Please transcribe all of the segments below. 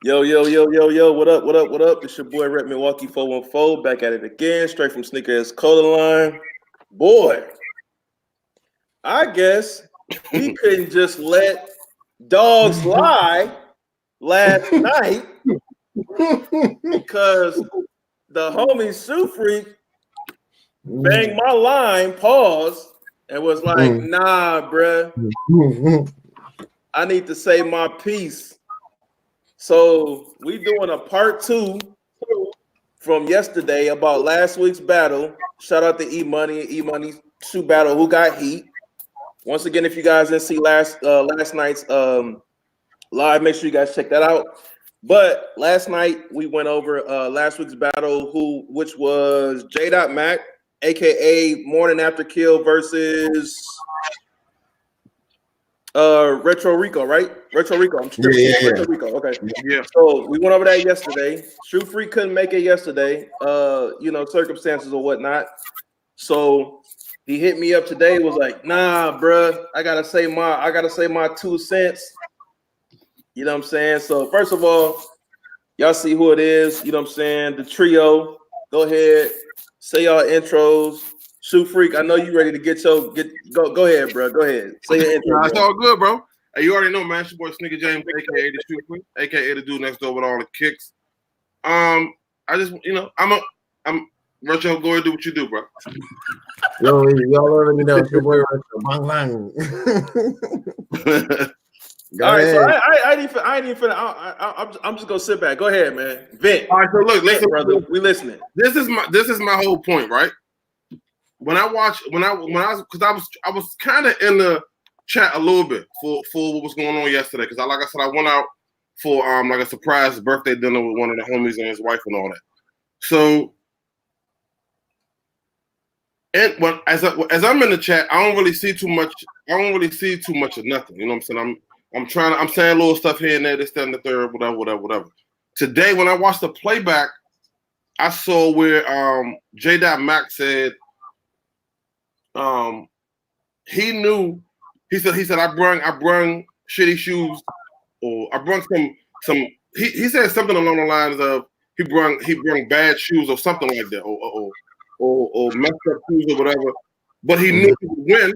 Yo, what up? It's your boy Rep Milwaukee 414 back at it again, straight from SNEAKERHEADS Color Line. Boy, I guess we couldn't just let dogs lie last night because the homie Shoefreak banged my line, paused, and was like, nah, bruh, I need to say my piece. So we doing a part 2 from yesterday about last week's battle. Shout out to E-Money shoe battle. Who got heat? Once again, if you guys didn't see last night's live, make sure you guys check that out. But last night we went over last week's battle, which was J. Mac, aka Morning After Kill versus Retro Rico, right? Retro Rico. I'm tripping. Yeah. Retro Rico. Okay. Yeah. So we went over that yesterday. Shoefreak couldn't make it yesterday. Circumstances or whatnot. So he hit me up today. Was like, nah, bruh, I gotta say my 2 cents. You know what I'm saying? So first of all, y'all see who it is. You know what I'm saying? The trio. Go ahead, say y'all intros. Shoefreak, I know you ready to go ahead, bro. Go ahead. Say your intro. It's all good, bro. Hey, you already know, man. It's your boy Sneaker James, aka the Shoefreak, aka the dude next door with all the kicks. I just, I'm Retro. Go ahead, do what you do, bro. Yo, y'all already know it's your boy Retro. Bang bang. All right, so I ain't even finna. I'm just gonna sit back. Go ahead, man. Vent. All right, so look, listen, brother. We listening. This is my whole point, right? When I was kind of in the chat a little bit for what was going on yesterday, because like I said, I went out for like a surprise birthday dinner with one of the homies and his wife and all that. So, and as I'm in the chat, I don't really see too much. I don't really see too much of nothing. You know what I'm saying? I'm saying little stuff here and there, this, that, and the third, whatever. Today, when I watched the playback, I saw where J. Mac said. He knew. He said I brung shitty shoes, or I brung some. He said something along the lines of he brung bad shoes or something like that, or messed up shoes or whatever. But he knew he would win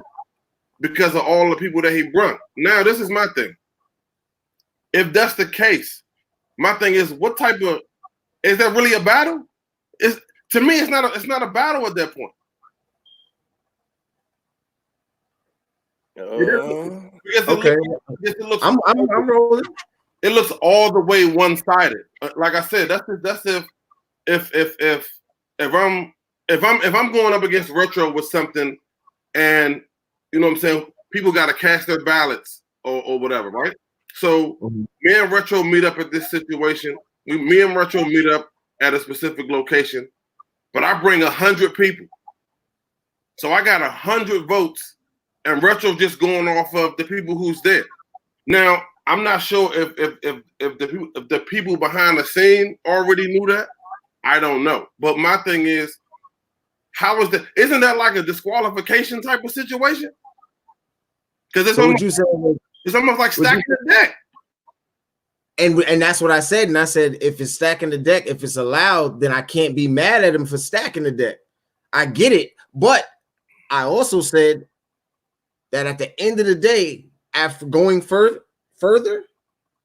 because of all the people that he brung. Now this is my thing. If that's the case, my thing is, what type of is that really a battle? To me, it's not a battle at that point. Okay. I'm rolling. It looks all the way one-sided. Like I said, that's if I'm going up against Retro with something, and you know what I'm saying, people got to cast their ballots or whatever, right? So me and Retro meet up at this situation. Me and Retro meet up at a specific location, but I bring 100 people, so I got 100 votes. And Retro just going off of the people who's there. Now, I'm not sure if the people behind the scene already knew that. I don't know. But my thing is, how is that? Isn't that like a disqualification type of situation? Because it's almost like stacking the deck. And that's what I said. And I said, if it's stacking the deck, if it's allowed, then I can't be mad at him for stacking the deck. I get it. But I also said that at the end of the day, after going further,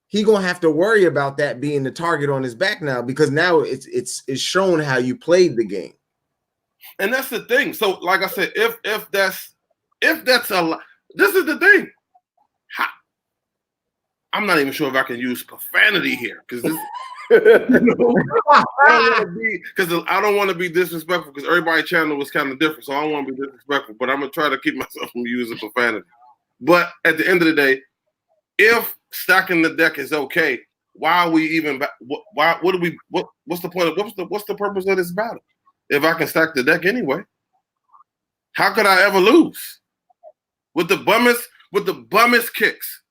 he gonna have to worry about that being the target on his back now, because now it's shown how you played the game. And that's the thing. So, like I said, if that's this is the thing. I'm not even sure if I can use profanity here because this. Because I don't want to be disrespectful, because everybody's channel was kind of different, so I don't want to be disrespectful, but I'm gonna try to keep myself from using profanity. But at the end of the day, if stacking the deck is okay, why are we even? What's the point of what's the purpose of this battle? If I can stack the deck anyway, how could I ever lose? With the bummest kicks,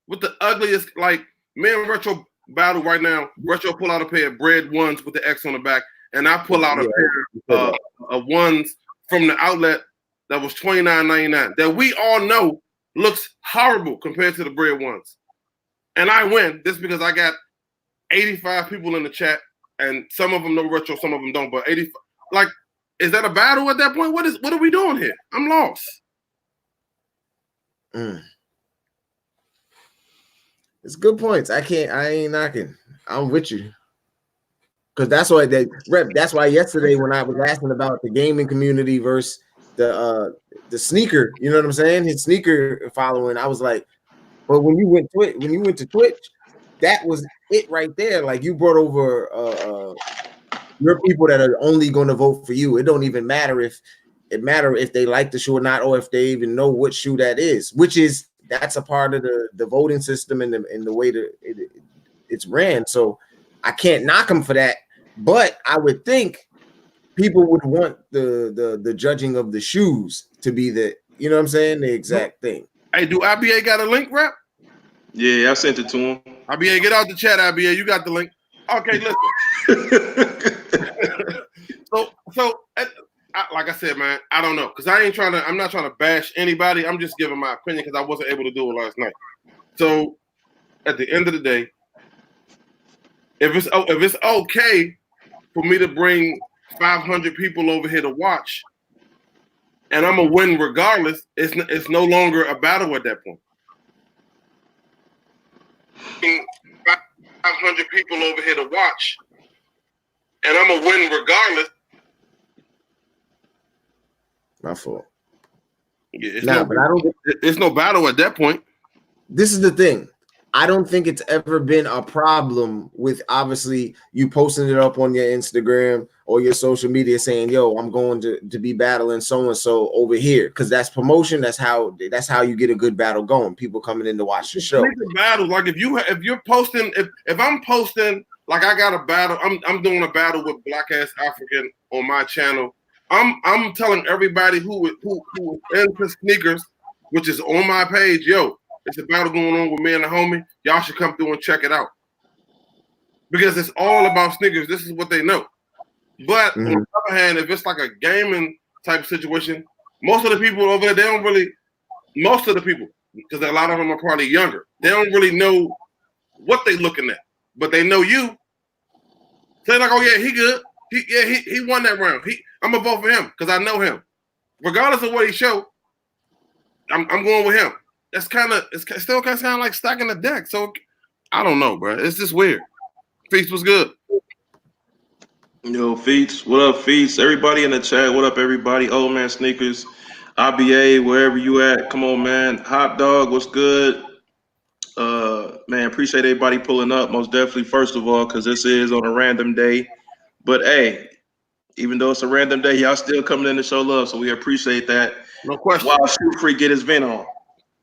with the ugliest, like me and Retro battle right now. Retro pull out a pair of bread ones with the X on the back, and I pull out a pair of ones from the outlet that was $29.99 that we all know looks horrible compared to the bread ones. And I win just because I got 85 people in the chat, and some of them know retro, some of them don't. But 85, like, is that a battle at that point? What are we doing here? I'm lost. It's good points. I ain't knocking. I'm with you. Because that's why yesterday when I was asking about the gaming community versus the sneaker, you know what I'm saying? His sneaker following, I was like, but when you went to Twitch, that was it right there. Like you brought over your people that are only going to vote for you. It don't even matter if they like the shoe or not, or if they even know what shoe that is, that's a part of the voting system and the way that it's ran. So I can't knock them for that, but I would think people would want the judging of the shoes to be the, you know what I'm saying, the exact thing. Hey, do IBA got a link, rep? Yeah, I sent it to him. IBA, get out the chat, IBA. You got the link. Okay, listen. so like I said, man, I don't know, because I'm not trying to bash anybody. I'm just giving my opinion because I wasn't able to do it last night. So at the end of the day, if it's okay for me to bring 500 people over here to watch, and I'm gonna win regardless, it's no longer a battle at that point. 500 people over here to watch, and I'm gonna win regardless. My fault. Yeah, it's no battle at that point. This is the thing. I don't think it's ever been a problem with obviously you posting it up on your Instagram or your social media saying, yo, I'm going to be battling so-and-so over here. Because that's promotion. That's how you get a good battle going. People coming in to watch the show. Battle, like if you're posting, if I'm posting, like I got a battle, I'm doing a battle with Black Ass African on my channel. I'm telling everybody who is into sneakers, which is on my page, yo, it's a battle going on with me and the homie. Y'all should come through and check it out. Because it's all about sneakers. This is what they know. But on the other hand, if it's like a gaming type situation, most of the people over there, most of the people, because a lot of them are probably younger, they don't really know what they looking at. But they know you. Say like, oh yeah, he good. He won that round. I'm gonna vote for him because I know him. Regardless of what he showed, I'm going with him. It's still kind of sound like stacking the deck. So I don't know, bro. It's just weird. Feast was good. Yo, Feats, what up, Feats? Everybody in the chat, what up, everybody? Old Man Sneakers, IBA, wherever you at, come on, man. Hot Dog, what's good? Man, appreciate everybody pulling up, most definitely, first of all, because this is on a random day. But hey, even though it's a random day, y'all still coming in to show love, so we appreciate that. No question. While Shoefreak get his vent on.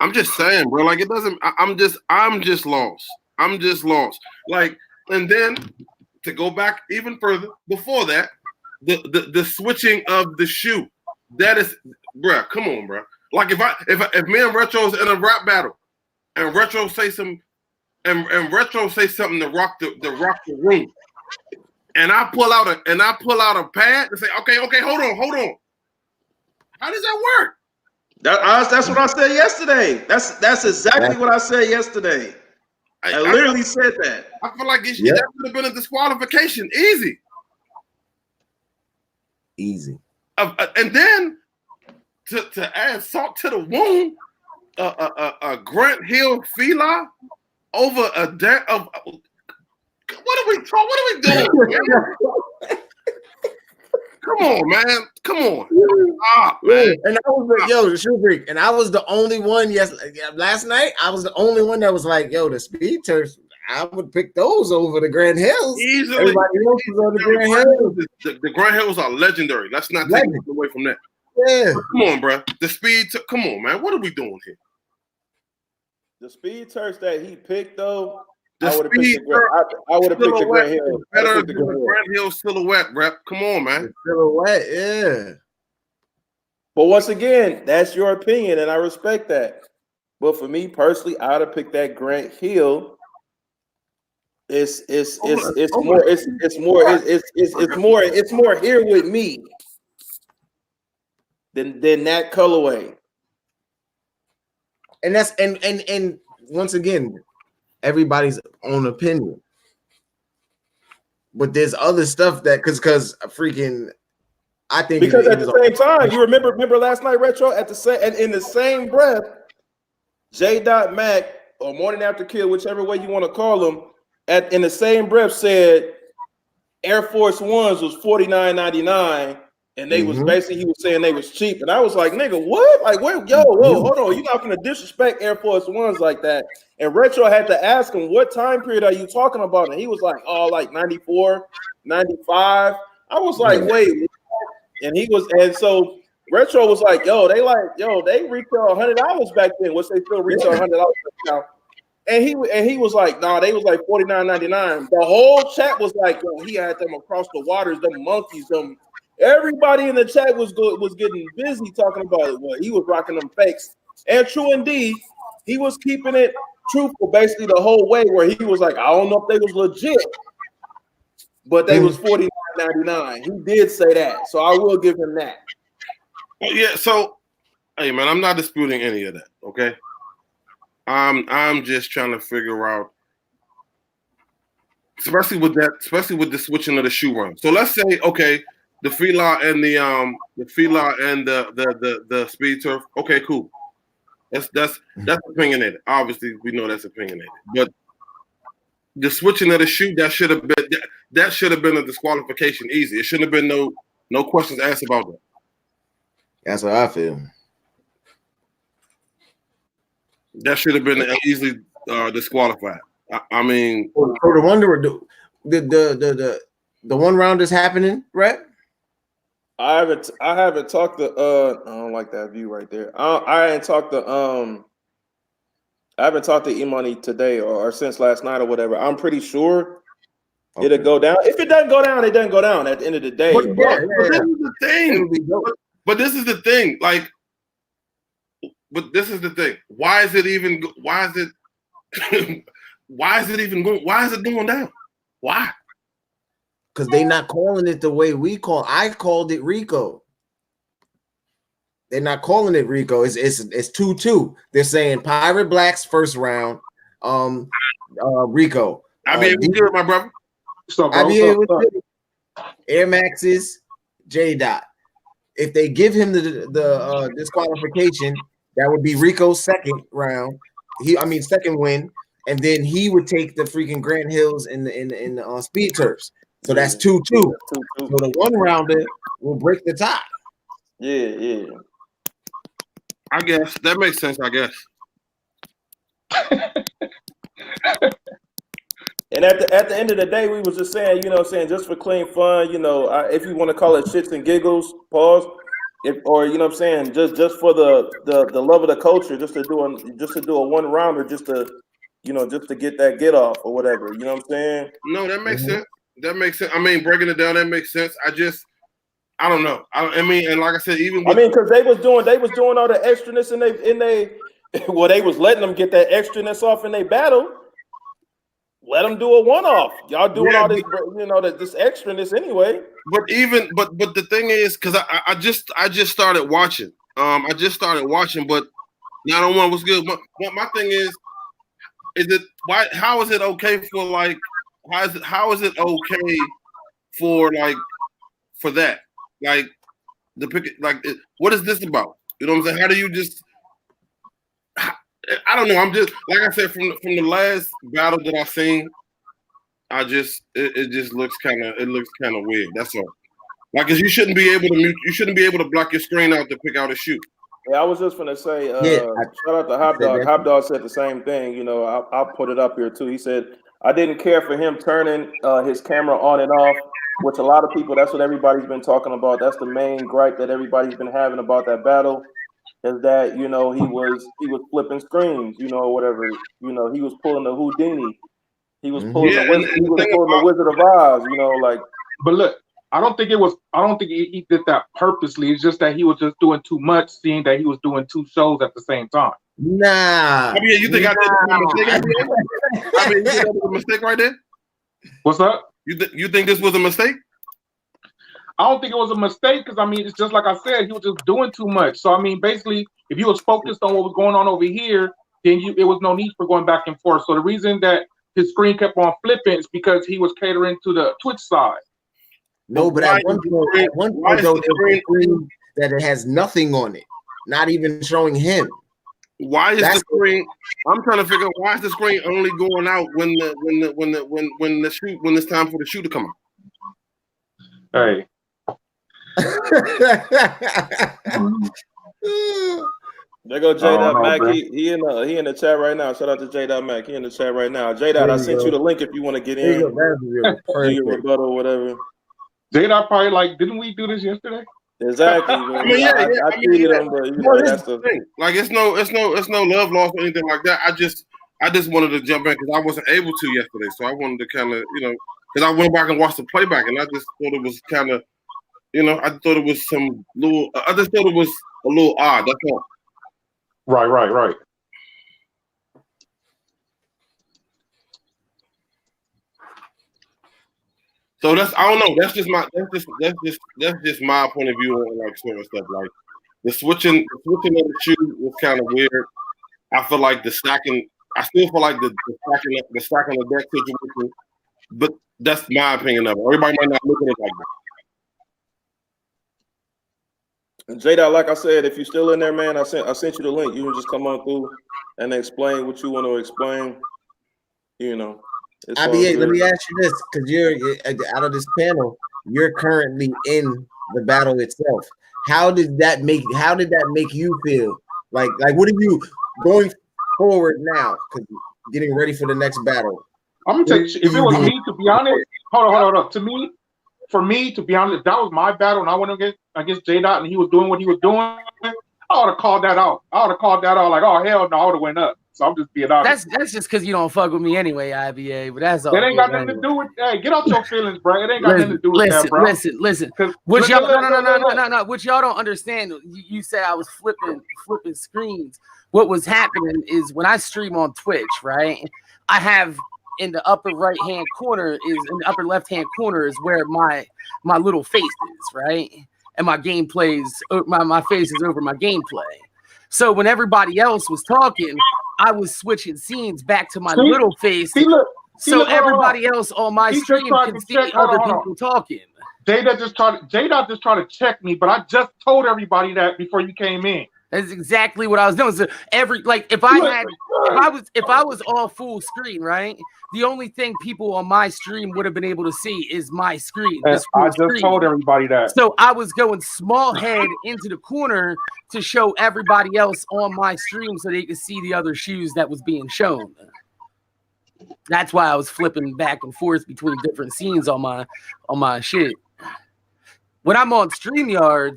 I'm just saying, bro. Like it doesn't. I'm just lost. I'm just lost. Like, and then to go back even further before that, the switching of the shoe. That is, bro. Come on, bro. Like if me and Retro's in a rap battle, and Retro say something to rock the room, and I pull out a pad and say, okay, hold on. How does that work? That's what I said yesterday. That's exactly what I said yesterday. I literally said that. I feel like that would have been a disqualification. Easy. And then to add salt to the wound, a Grant Hill Fila over a deck of. What are we doing? Come on, man. Come on. Man. And I was Shoefreak, and I was the only one. Last night I was the only one that was like, "Yo, the speed turfs. I would pick those over the Grand Hills." Easily. Everybody else was on the Grand Hills. The Grand Hills are legendary. Let's not take away from that. Yeah. Come on, bro. The speed. Come on, man. What are we doing here? The speed turfs that he picked, though. I would have picked the Grand Hill. Better than the Grand Hill silhouette, rep. Come on, man. The silhouette, yeah. But once again, that's your opinion, and I respect that. But for me personally, I would have picked that Grant Hill. It's more here with me than that colorway. And that's and once again, everybody's own opinion. But there's other stuff that because freaking I think because at the same time, you remember last night, Retro, at the same and in the same breath, J.Mac or Morning After Kill, whichever way you want to call them, in the same breath said Air Force Ones was $49.99, and they was basically he was saying they was cheap, and I was like, nigga, what? Like, where? Whoa, hold on, you're not gonna disrespect Air Force Ones like that. And Retro had to ask him, what time period are you talking about? And he was like, oh, like 94, 95. I was like, wait. And he was, and so Retro was like, they retail $100 back then, which they still retail $100 now. And he was like, nah, they was like $49.99. The whole chat was like, he had them across the waters, them monkeys, them. Everybody in the chat was getting busy talking about it. Well, he was rocking them fakes. And true indeed, he was keeping it truthful basically the whole way, where he was like, I don't know if they was legit, but they was $49.99. He did say that, so I will give him that. Well, yeah. So, hey man, I'm not disputing any of that. Okay, I'm just trying to figure out, especially with the switching of the shoe run. So let's say, okay, the Fila and the Speed Turf. Okay, cool. That's opinionated. Obviously, we know that's opinionated, but the switching of the shoe, that should have been a disqualification. Easy. It shouldn't have been no questions asked about that. That's what I feel. That should have been easily disqualified. I mean, so the wonder the one round is happening, right? I haven't talked to I don't like that view right there. I haven't talked to Imani today or since last night or whatever. I'm pretty sure it'll go down. If it doesn't go down, it doesn't go down at the end of the day. But this is the thing. But this is the thing. Like, but this is the thing. Why is it even going down? Why? Because they not calling it the way we call. I called it Rico. They're not calling it Rico. It's 2-2. They're saying Pirate Black's first round. Rico. I mean, good, my brother. Air Max's J. If they give him the disqualification, that would be Rico's second round. Second win, and then he would take the freaking Grant Hills in the Speed Turfs. So that's 2-2. So the one rounder will break the tie. Yeah. I guess that makes sense. I guess. And at the end of the day, we was just saying, just for clean fun, if you want to call it shits and giggles, pause, just for the love of the culture, just to do a one rounder, just to get that get off or whatever. You know what I'm saying? No, that makes sense. That makes sense. I mean, breaking it down, that makes sense. I don't know. I mean, and like I said, because they was doing all the extraness and they they was letting them get that extraness off in their battle. Let them do a one-off. Y'all doing all this, this extraness anyway. But the thing is, because I just started watching. But not on one was good. My thing is it why? How is it okay for like? How is it okay for like for that? Like the pick, like what is this about? You know what I'm saying? How do you just? I don't know. I'm just like I said from the last battle that I seen. It just looks kind of weird. That's all. Like, cause you shouldn't be able to mute. You shouldn't be able to block your screen out to pick out a shoe. Yeah, I was just gonna say. Shout out to Hop Dog. Hop Dog said the same thing. I'll put it up here too. He said, I didn't care for him turning his camera on and off, which a lot of people, that's what everybody's been talking about. That's the main gripe that everybody's been having about that battle, is that, he was flipping screens, whatever. He was pulling the Houdini. He was pulling the Wizard of Oz, like. But look, I don't think he did that purposely. It's just that he was just doing too much, seeing that he was doing two shows at the same time. Nah. I mean, you think I did a mistake? I mean, you think that was a mistake right there? What's up? You think this was a mistake? I don't think it was a mistake because, I mean, it's just like I said, he was just doing too much. So, I mean, basically, if he was focused on what was going on over here, then it was no need for going back and forth. So the reason that his screen kept on flipping, it's because he was catering to the Twitch side. No, but at one point though, there's a screen that it has nothing on it, not even showing him. Why is the screen? I'm trying to figure out why is the screen only going out when it's time for the shoe to come out. Hey. There go J. Mac. He in the chat right now. Shout out to J. Mac. He in the chat right now. J. I sent you the link if you want to get in. Do your rebuttal or whatever. J. probably like, didn't we do this yesterday? Exactly. Man. I tweeted him, but that's the thing. Like it's no love lost or anything like that. I just wanted to jump in because I wasn't able to yesterday, so I wanted to kind of because I went back and watched the playback, and I just thought it was kind of I thought it was I just thought it was a little odd. That's all. Right. So I don't know. That's just my point of view on like sort of stuff. Like the switching of the shoe was kind of weird. I feel like the stacking. I still feel like the stacking the deck situation, but that's my opinion of it. Everybody might not look at it like that. And J-Dot, like I said, if you're still in there, man, I sent you the link. You can just come on through and explain what you want to explain. IBA, let me ask you this, because you're out of this panel, you're currently in the battle itself. How did that make you feel? Like what are you going forward now? Because getting ready for the next battle. I'm gonna tell you, if it was me, to be honest, hold on. For me, to be honest, if that was my battle and I went against J. and he was doing what he was doing, I would have called that out. Like, oh hell no, I would have went up. So I'm just being honest. That's just because you don't fuck with me anyway, IBA. But that's all. It ain't got nothing to do with. Hey, get out your feelings, bro. It ain't got nothing to do with that, bro. Listen. What y'all? No. What y'all don't understand? You say I was flipping screens. What was happening is when I stream on Twitch, right? I have in the upper left hand corner is where my little face is, right? And my gameplays, my face is over my gameplay. So when everybody else was talking, I was switching scenes back to my little face. So everybody else on my stream can see other people talking. J-Dot just tried to check me, but I just told everybody that before you came in. That's exactly what I was doing. So if I was all full screen, right? The only thing people on my stream would have been able to see is my screen. I just told everybody that. So I was going small head into the corner to show everybody else on my stream so they could see the other shoes that was being shown. That's why I was flipping back and forth between different scenes on my shit. When I'm on StreamYards,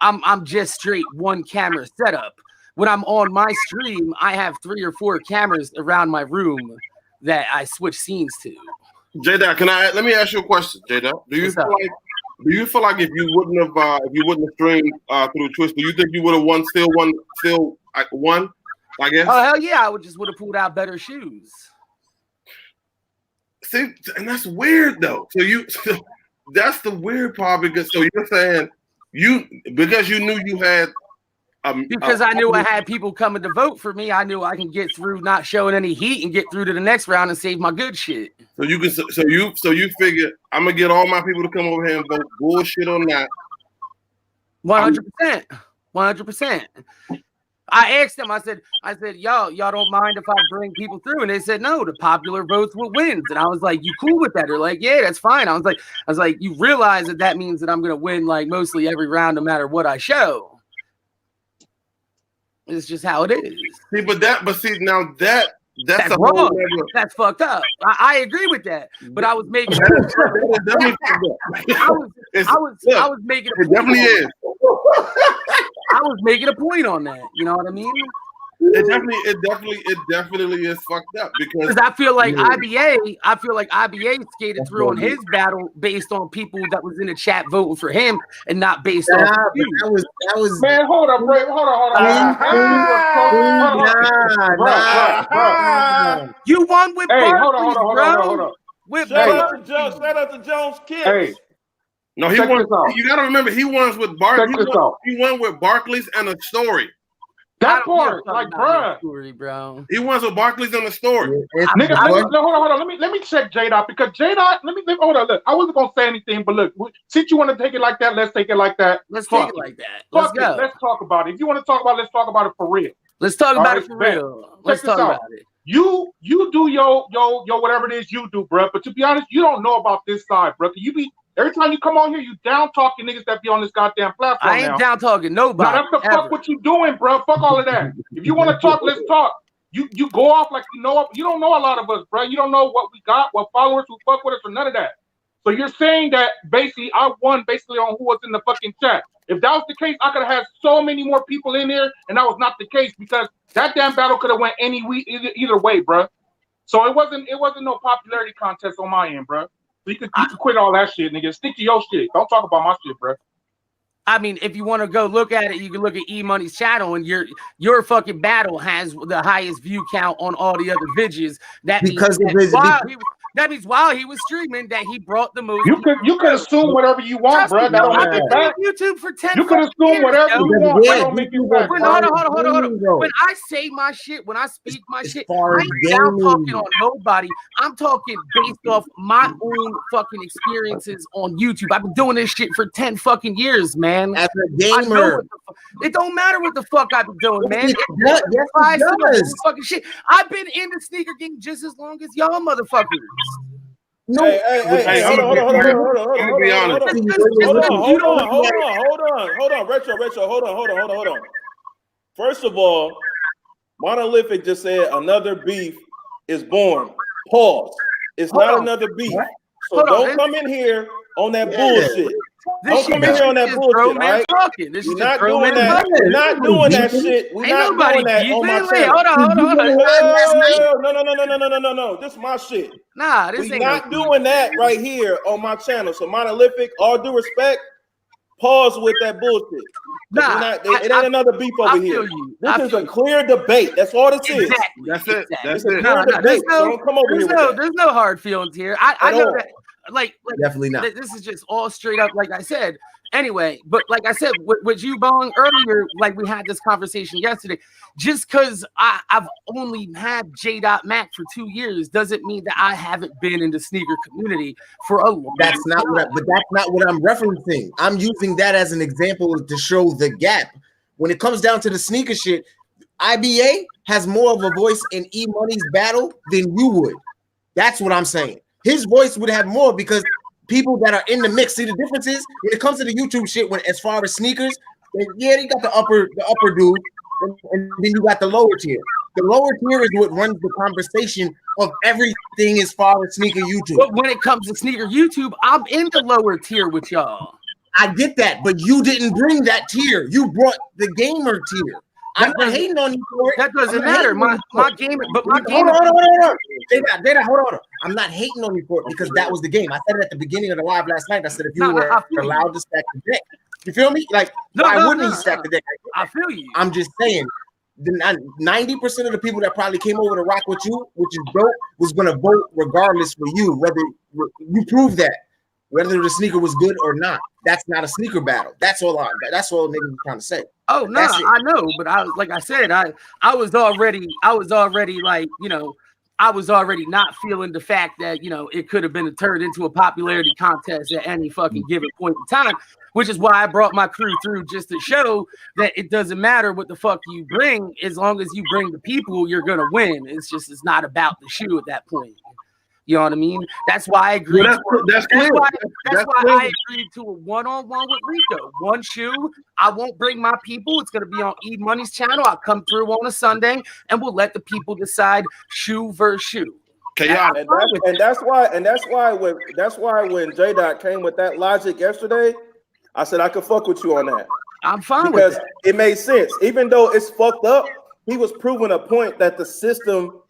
I'm just straight one camera setup. When I'm on my stream, I have 3 or 4 cameras around my room that I switch scenes to. J-Dot, let me ask you a question, J-Dot. Do you feel like if you wouldn't have streamed through Twitch, do you think you would have won? I guess. Oh hell yeah, I would have pulled out better shoes. See, and that's weird though. So that's the weird part because you're saying because you knew you had. Because I knew I had people coming to vote for me, I knew I can get through not showing any heat and get through to the next round and save my good shit. So you figure I'm gonna get all my people to come over here and vote bullshit on that. 100%. I asked them. I said, y'all don't mind if I bring people through? And they said, no, the popular votes will win. And I was like, you cool with that? They're like, yeah, that's fine. I was like, you realize that means that I'm gonna win like mostly every round, no matter what I show. It's just how it is. That's wrong. That's fucked up. I agree with that. But I was making. I was making. It definitely is. I was making a point on that. You know what I mean? It definitely is fucked up because I feel like IBA skated through on his battle based on people that was in the chat voting for him and not based on that was man, hold on. You won with Barclays, hold on. Shout out to Jones Kids. Hey. No, he won. You gotta remember he won with Barclays. He won with Barclays and a story. That part, like, bruh. Story, bro. He wants with Barkley's on the story. Nigga, hold on. Let me check J-Dot because J-Dot. Let me hold on. Look, I wasn't gonna say anything, but look, since you want to take it like that, let's take it like that. Let's take it like that. Let's go. Let's talk about it. If you want to talk about it, let's talk about it for real. Let's talk about it for real. Let's talk about it. You do your whatever it is you do, bro. But to be honest, you don't know about this side, bro. You be every time you come on here, you down talking niggas that be on this goddamn platform. I ain't down talking nobody. Now that's the fuck what you doing, bro. Fuck all of that. If you want to talk, let's talk. You go off like you know. You don't know a lot of us, bro. You don't know what we got, what followers who fuck with us, or none of that. So you're saying that basically I won basically on who was in the fucking chat. If that was the case, I could have had so many more people in there, and that was not the case because that damn battle could have went either way, bro. So it wasn't no popularity contest on my end, bro. So you could quit all that shit, nigga. Stick to your shit. Don't talk about my shit, bro. I mean, if you want to go look at it, you can look at E-Money's channel, and your fucking battle has the highest view count on all the other videos. That means while he was streaming, that he brought the most. You could assume whatever you want, bro. That don't make it back. YouTube for 10. You can assume whatever you want. That don't make it back. Hold on. When I say my shit, when I speak my shit, I ain't down talking on nobody. I'm talking based off my own fucking experiences on YouTube. I've been doing this shit for 10 fucking years, man. As a gamer, it don't matter what the fuck I've been doing, man. Yes, it does. Fucking shit. I've been in the sneaker game just as long as y'all motherfuckers. No, Hey, hold on. Hold on, Retro, hold on. First of all, Monolithic just said another beef is born. Pause. It's not another beef. So don't come in here on that bullshit. Don't come in here on that bullshit, right? We're not doing that. We're not doing that shit. We're not doing that on my channel. No. This is my shit. Nah, this we're ain't not doing that right here on my channel. So Monolithic, all due respect, pause with that bullshit. Nah, it ain't another beef over here. This is a clear debate. That's all this is. That's it. It's a clear debate. Don't come over here with that. There's no hard feelings here. I know that. Like definitely not. This is just all straight up, like I said. Anyway, but like I said, with you, Bong, earlier, like we had this conversation yesterday. Just because I've only had J.Mac for 2 years doesn't mean that I haven't been in the sneaker community for a long time. That's not what I'm referencing. I'm using that as an example to show the gap. When it comes down to the sneaker shit, IBA has more of a voice in E-Money's battle than you would. That's what I'm saying. His voice would have more because people that are in the mix. See, the difference is when it comes to the YouTube shit, when as far as sneakers, they got the upper dude, and then you got the lower tier. The lower tier is what runs the conversation of everything as far as sneaker YouTube. But when it comes to sneaker YouTube, I'm in the lower tier with y'all. I get that, but you didn't bring that tier. You brought the gamer tier. I'm not hating on you for it. That doesn't matter. My game, but my game. Hold on. Data, hold on. I'm not hating on you for it because that was the game. I said it at the beginning of the live last night. I said if you were allowed to stack the deck, you feel me? Like why wouldn't he stack the deck? I feel you. I'm just saying. 90% of the people that probably came over to rock with you, which is dope, was gonna vote regardless for you, whether you prove that. Whether the sneaker was good or not, that's not a sneaker battle. That's all niggas was trying to say. Oh no, I know, but I was like I said, I was already like, you know, I was already not feeling the fact that, you know, it could have been turned into a popularity contest at any fucking given point in time, which is why I brought my crew through just to show that it doesn't matter what the fuck you bring, as long as you bring the people, you're gonna win. It's not about the shoe at that point. You know what I mean? That's why I agreed. That's why I agreed to a one-on-one with Rico. One shoe. I won't bring my people. It's going to be on E-Money's channel. I'll come through on a Sunday, and we'll let the people decide shoe versus shoe. And that's why when J-Dot came with that logic yesterday, I said I could fuck with you on that. I'm fine because with it made sense. Even though it's fucked up, he was proving a point that the system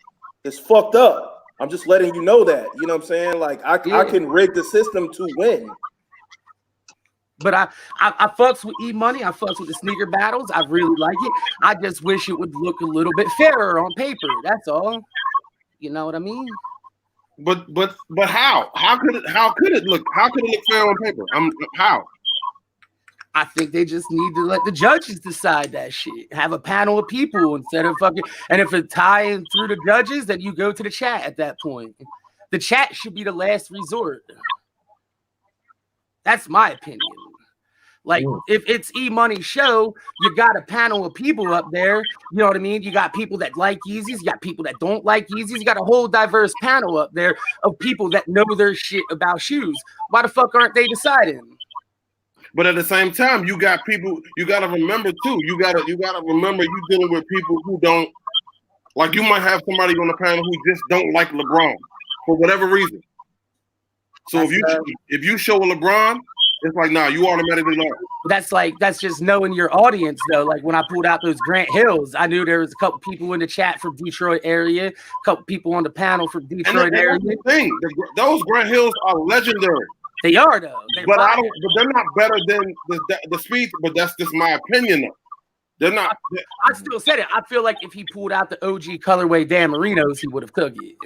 is fucked up. I'm just letting you know that. You know what I'm saying? Like I can rig the system to win. But I fucks with E-Money. I fucks with the sneaker battles. I really like it. I just wish it would look a little bit fairer on paper. That's all. You know what I mean? But how? How could it look fair on paper? How? I think they just need to let the judges decide that shit. Have a panel of people instead of fucking. And if it's tying through the judges, then you go to the chat at that point. The chat should be the last resort. That's my opinion. Like, if it's E-Money's show, you got a panel of people up there. You know what I mean? You got people that like Yeezys. You got people that don't like Yeezys. You got a whole diverse panel up there of people that know their shit about shoes. Why the fuck aren't they deciding? But at the same time, you got people. You got to remember too. You got to remember you dealing with people who don't like. You might have somebody on the panel who just don't like LeBron for whatever reason. So if you show a LeBron, it's like, nah, you automatically lost. That's just knowing your audience though. Like when I pulled out those Grant Hills, I knew there was a couple people in the chat from Detroit area, a couple people on the panel from Detroit area. The thing, those Grant Hills are legendary. They are though. But they're not better than the Speed. But that's just my opinion though. They're not. I still said it. I feel like if he pulled out the OG colorway Dan Marinos, he would have took it.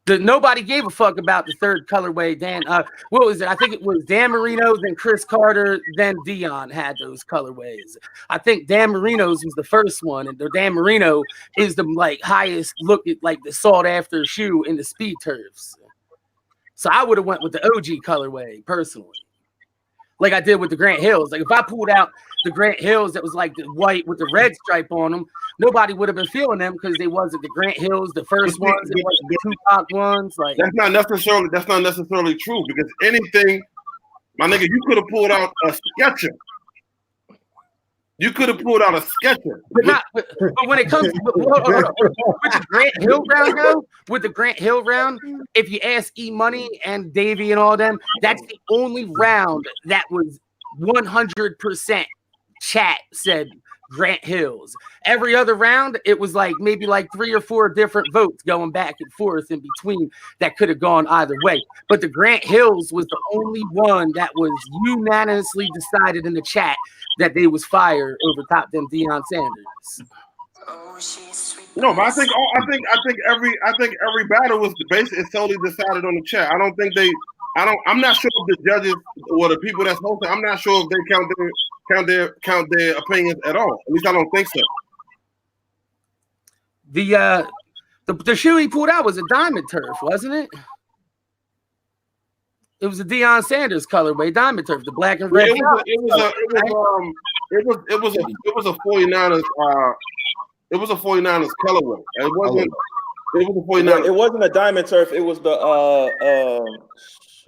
Nobody gave a fuck about the third colorway. Dan, what was it? I think it was Dan Marino, then Chris Carter, then Dion had those colorways. I think Dan Marino's was the first one, and the Dan Marino is the like highest look at like the sought after shoe in the speed turfs. So I would have went with the OG colorway personally, like I did with the Grant Hills. Like if I pulled out the Grant Hills that was like the white with the red stripe on them, nobody would have been feeling them because they wasn't the Grant Hills, the first ones, it wasn't the Tupac ones. Like that's not necessarily true because anything, my nigga, you could have pulled out a Sketcher. You could have pulled out a Sketcher. But when it comes with the Grant Hill round though, with the Grant Hill round, if you ask E-Money and Davey and all them, that's the only round that was 100% chat said Grant Hills. Every other round, it was like maybe like 3 or 4 different votes going back and forth in between that could have gone either way. But the Grant Hills was the only one that was unanimously decided in the chat that they was fire over top them Deion Sanders. No, but I think every battle was basically solely decided on the chat. I'm not sure if the judges or the people that's hosting, I'm not sure if they count their opinions at all. At least I don't think so. The shoe he pulled out was a diamond turf, wasn't it? It was a Deion Sanders colorway diamond turf, the black and red. It was a 49ers. It was a 49ers colorway. It wasn't a 49ers. It wasn't a diamond turf. It was the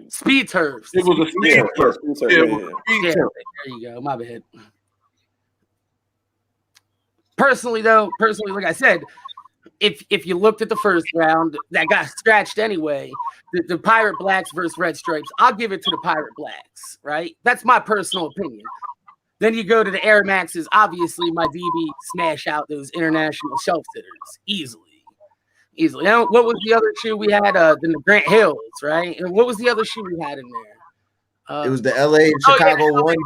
speed turf. It was a speed turf. Yeah, there you go. My bad. Personally, like I said, if you looked at the first round that got scratched anyway, the Pirate Blacks versus Red Stripes, I'll give it to the Pirate Blacks, right? That's my personal opinion. Then you go to the Air Maxes. Obviously, my DB smash out those international shelf sitters easily. Now, what was the other shoe we had? The Grant Hills, right? And what was the other shoe we had in there? It was the LA Chicago one.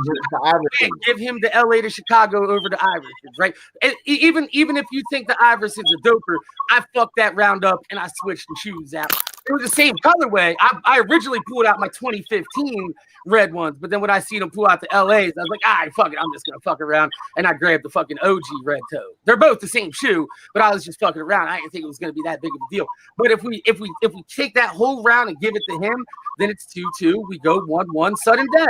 Give him the LA to Chicago over the Iversons, right? And even if you think the Iversons are doper, I fucked that round up and I switched the shoes out. It was the same colorway. I originally pulled out my 2015 red ones, but then when I see them pull out the LAs, I was like, all right, fuck it. I'm just gonna fuck around, and I grabbed the fucking OG red toe. They're both the same shoe, but I was just fucking around. I didn't think it was gonna be that big of a deal. But if we take that whole round and give it to him, then it's 2-2. We go 1-1, sudden death.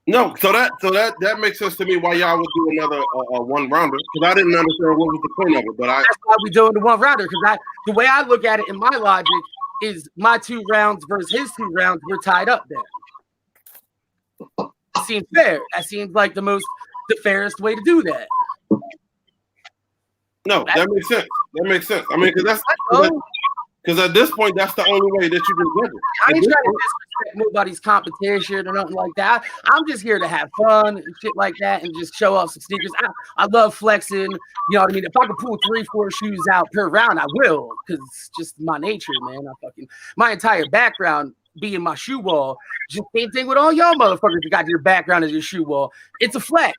No, so that makes sense to me why y'all would do another one rounder because I didn't understand what was the point of it. But that's why we doing the one rounder because the way I look at it in my logic is my 2 rounds versus his 2 rounds. We're tied up then. It seems fair. That seems like the fairest way to do that. No, that makes sense. That makes sense. I mean, because at this point, that's the only way that you can get it. I ain't trying to disrespect nobody's competition or nothing like that. I'm just here to have fun and shit like that and just show off some sneakers. I love flexing. You know what I mean? If I could pull 3-4 shoes out per round, I will because it's just my nature, man. My entire background being my shoe wall. Just same thing with all y'all motherfuckers that got your background as your shoe wall. It's a flex.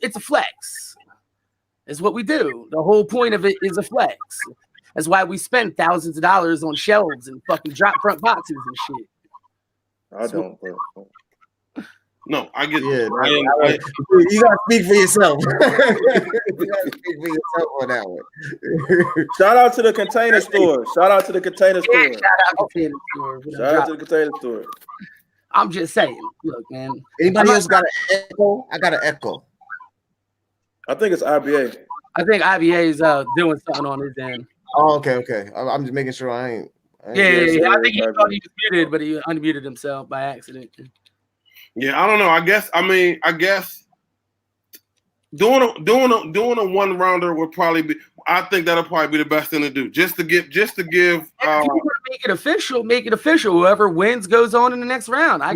It's a flex. It's what we do. The whole point of it is a flex. That's why we spend thousands of dollars on shelves and fucking drop front boxes and shit. I don't. No, I get Yeah, it. you gotta speak for yourself. You gotta speak for yourself on that one. Shout out to the Container Store. Shout out to the Container Store. Yeah, shout out to Container Store. Shout out to the Container Store. I'm just saying, look, man. Anybody else got an echo? I got an echo. I think it's IBA. I think IBA is doing something on his end. Oh, okay. I'm just making sure I ain't Yeah. I think he thought he was muted, but he unmuted himself by accident. Yeah, I don't know. I guess doing a one rounder would probably be. I think that'll probably be the best thing to do. Just to give. If you want to make it official, make it official. Whoever wins goes on in the next round. I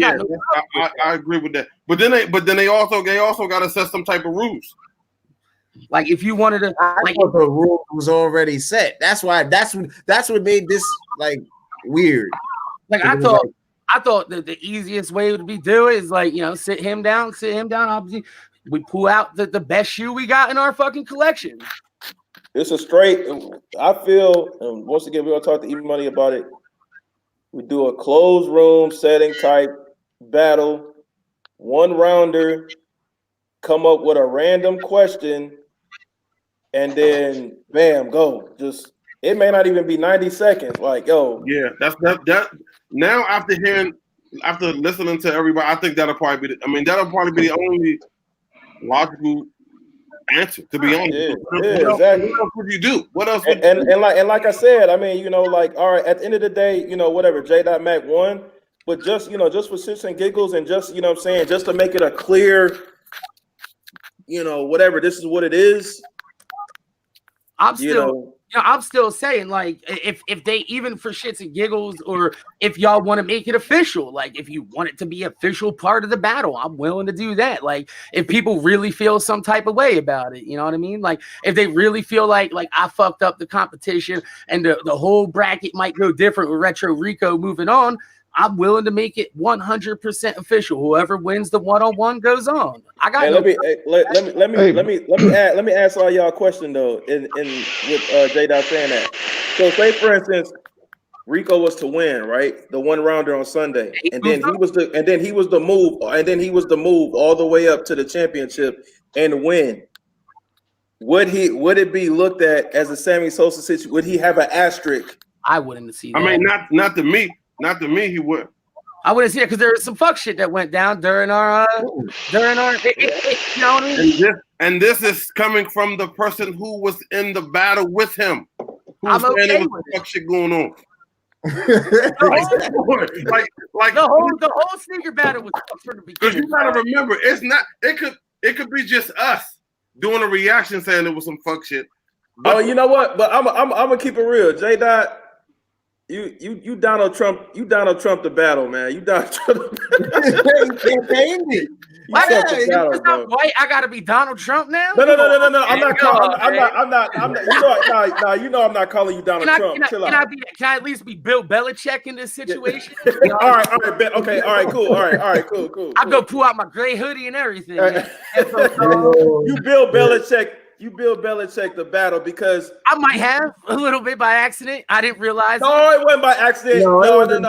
agree with that. But then they also got to set some type of rules. Like if you wanted to, like the rule was already set. That's what made this like weird. Like I thought that the easiest way to do it is like, sit him down. Obviously, we pull out the best shoe we got in our fucking collection. It's a straight. I feel, and once again, we're gonna talk to E-Money about it. We do a closed room setting type battle, one rounder, come up with a random question, and then bam, go. Just it may not even be 90 seconds. Like, yo. Yeah, that now after listening to everybody, I think that'll probably be the only logical answer, to be honest. Yeah, exactly. What else would you do? What else? And like I said, I mean, like, all right, at the end of the day, whatever, J.Mac won, but just for shits and giggles and just, what I'm saying, just to make it a clear, whatever, this is what it is. I'm still saying, like, if they, even for shits and giggles, or if y'all want to make it official, like if you want it to be official part of the battle, I'm willing to do that. Like if people really feel some type of way about it, you know what I mean? Like if they really feel like I fucked up the competition and the whole bracket might go different with Retro Rico moving on, I'm willing to make it 100% official. Whoever wins the one-on-one goes on. I got. Hey, let me ask all y'all a question though. In with J-Dot saying that. So say for instance, Rico was to win, right? The one rounder on Sunday, and then he was the move all the way up to the championship and win. Would it be looked at as a Sammy Sosa situation? Would he have an asterisk? I wouldn't see that. I mean, not to me. Not to me, he would. I wouldn't see it because there was some fuck shit that went down during our you know what I mean? And this is coming from the person who was in the battle with him. I'm okay with fuck shit going on. like the whole sneaker battle was from the beginning. Because you gotta remember, it's not. It could be just us doing a reaction saying it was some fuck shit. But, you know what? But I'm gonna keep it real, J-Dot. You Donald Trump the battle, man. You Donald Trump. You campaigned it. White. I gotta be Donald Trump now. No. I'm not. I'm not calling you Donald Trump. Chill out. Can I at least be Bill Belichick in this situation? All right, okay, all right, cool, all right, cool. I go pull out my gray hoodie and everything. You Bill Belichick the battle because I might have a little bit by accident. I didn't realize. No, it wasn't by accident. No. This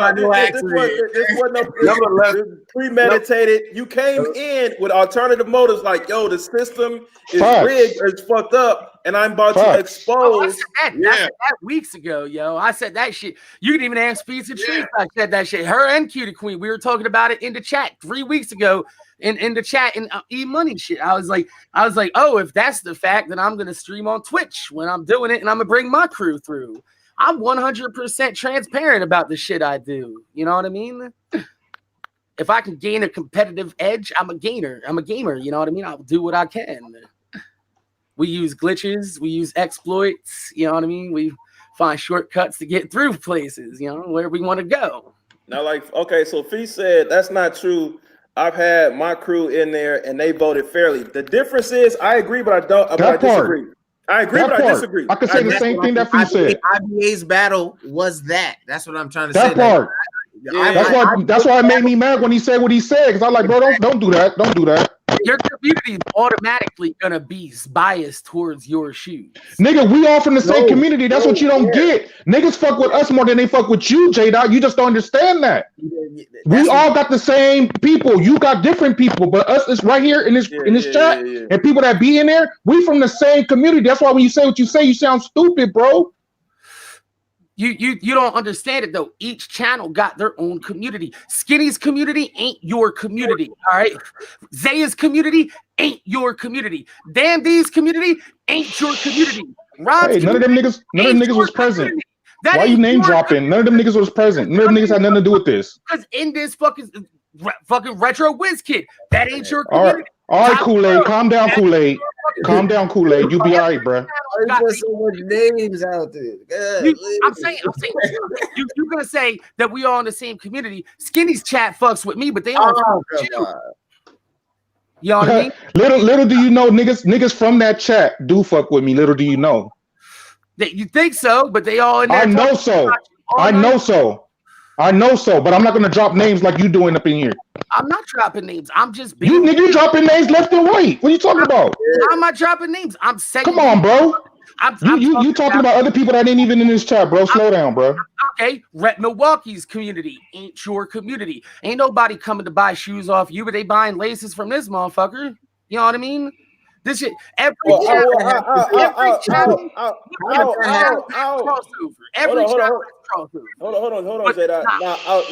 wasn't premeditated. You came in with alternative motives, like, yo, the system is rigged, it's fucked up, and I'm about to expose. I said that weeks ago, yo. I said that shit. You can even ask Pizza Trees. I said that shit. Her and Cutie Queen. We were talking about it in the chat 3 weeks ago. In the chat and E-Money shit. I was like, oh, if that's the fact, then I'm gonna stream on Twitch when I'm doing it, and I'm gonna bring my crew through. I'm 100% transparent about the shit I do. You know what I mean? If I can gain a competitive edge, I'm a gainer. I'm a gamer. You know what I mean? I'll do what I can. We use glitches. We use exploits. You know what I mean? We find shortcuts to get through places. You know where we want to go. Now, like, okay, so Fee said that's not true. I've had my crew in there and they voted fairly. The difference is I agree, but I disagree. I agree, but I disagree. I can say the same thing that Fee said. IBA's battle was that. That's what I'm trying to say. That part. That's why it made me mad when he said what he said. Because I'm like, bro, don't do that. Don't do that. your community is automatically gonna be biased towards your shoes. Nigga, we all from the same community. That's what you don't get. Niggas fuck with us more than they fuck with you, J-Dot. You just don't understand that. We all got the same people. You got different people, but us is right here in this chat, and people that be in there, we from the same community. That's why when you say what you say, you sound stupid, bro. You don't understand it though. Each channel got their own community. Skinny's community ain't your community. All right. Zaya's community ain't your community. Damn D's community ain't your community. Rob's none of them niggas was present. Why you name dropping? None of them niggas was present. None of them niggas had nothing to do with this. Because in this fucking retro whiz kid, that ain't your community. All right, Kool-Aid. Calm down, Kool-Aid. Calm down, Kool-Aid. You be all right, bro. There's so much names out there. I'm saying, you're gonna say that we all in the same community. Skinny's chat fucks with me, but they don't fuck with you. You know what I mean? Little do you know, niggas from that chat do fuck with me. Little do you know. You think so, but they all in there. I know so. But I'm not gonna drop names like you doing up in here. I'm not dropping names. I'm just being. You dropping names left and right. What are you talking about? I'm not dropping names. I'm saying. Come on, bro. You talking about other people that ain't even in this chat, bro. Slow down, bro. Okay, Rep Milwaukee's community ain't your community. Ain't nobody coming to buy shoes off you, but they buying laces from this motherfucker. You know what I mean? This shit. Every channel. Hold on, Zayda.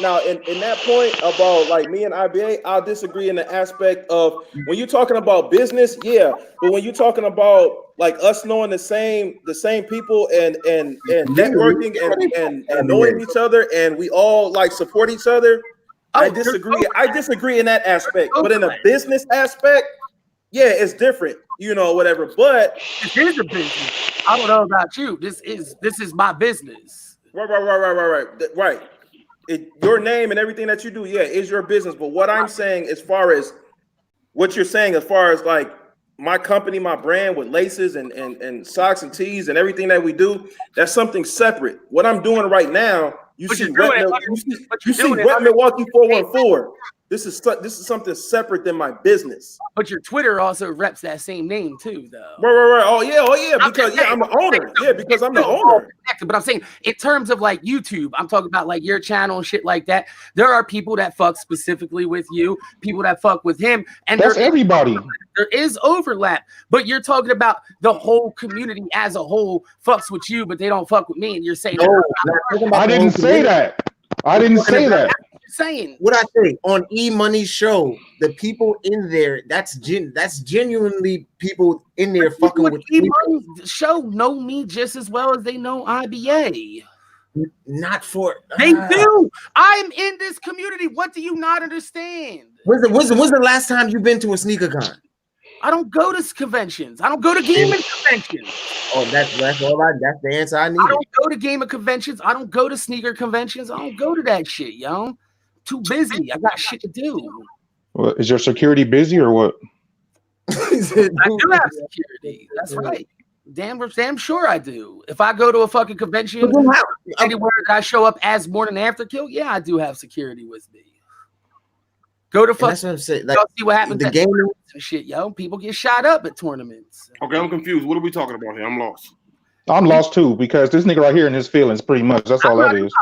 Now, in that point about like me and IBA, I'll disagree in the aspect of when you're talking about business, yeah, but when you're talking about like us knowing the same people and networking and knowing each other and we all like support each other, I disagree. I disagree in that aspect, but in a business aspect, yeah, it's different, you know, whatever. But this is a business. I don't know about you. This is my business. Right. Your name and everything that you do, yeah, is your business. But what I'm saying, as far as what you're saying, as far as like my company, my brand with laces and socks and tees and everything that we do, that's something separate. What I'm doing right now, you see Rep Milwaukee 414. This is something separate than my business. But your Twitter also reps that same name too, though. Right. Oh yeah. Because I'm the owner. Yeah, because I'm the owner. But I'm saying in terms of like YouTube, I'm talking about like your channel and shit like that. There are people that fuck specifically with you, people that fuck with him, and that's everybody. There is overlap, but you're talking about the whole community as a whole fucks with you, but they don't fuck with me. And you're saying, I didn't say that. I didn't say that. Saying what I say on E-Money's show, the people in there, that's genuinely people in there fucking with E-Money's show know me just as well as they know IBA. Not for they do. I'm in this community. What do you not understand? When's the last time you've been to a sneaker con? I don't go to conventions. I don't go to gaming conventions. Oh, that's all right. That's the answer I need. I don't go to gaming conventions. I don't go to sneaker conventions. I don't go to that shit, yo. Too busy. I got shit to do. Well, is your security busy or what? I do have security. That's right. Damn sure I do. If I go to a fucking convention anywhere that I show up as morning after kill, yeah, I do have security with me. Go to fuck. That's what I'm saying. Like, see what happens. The game and shit, yo. People get shot up at tournaments. Okay, I'm confused. What are we talking about here? I'm lost. I'm lost too because this nigga right here in his feelings pretty much. That's all that is.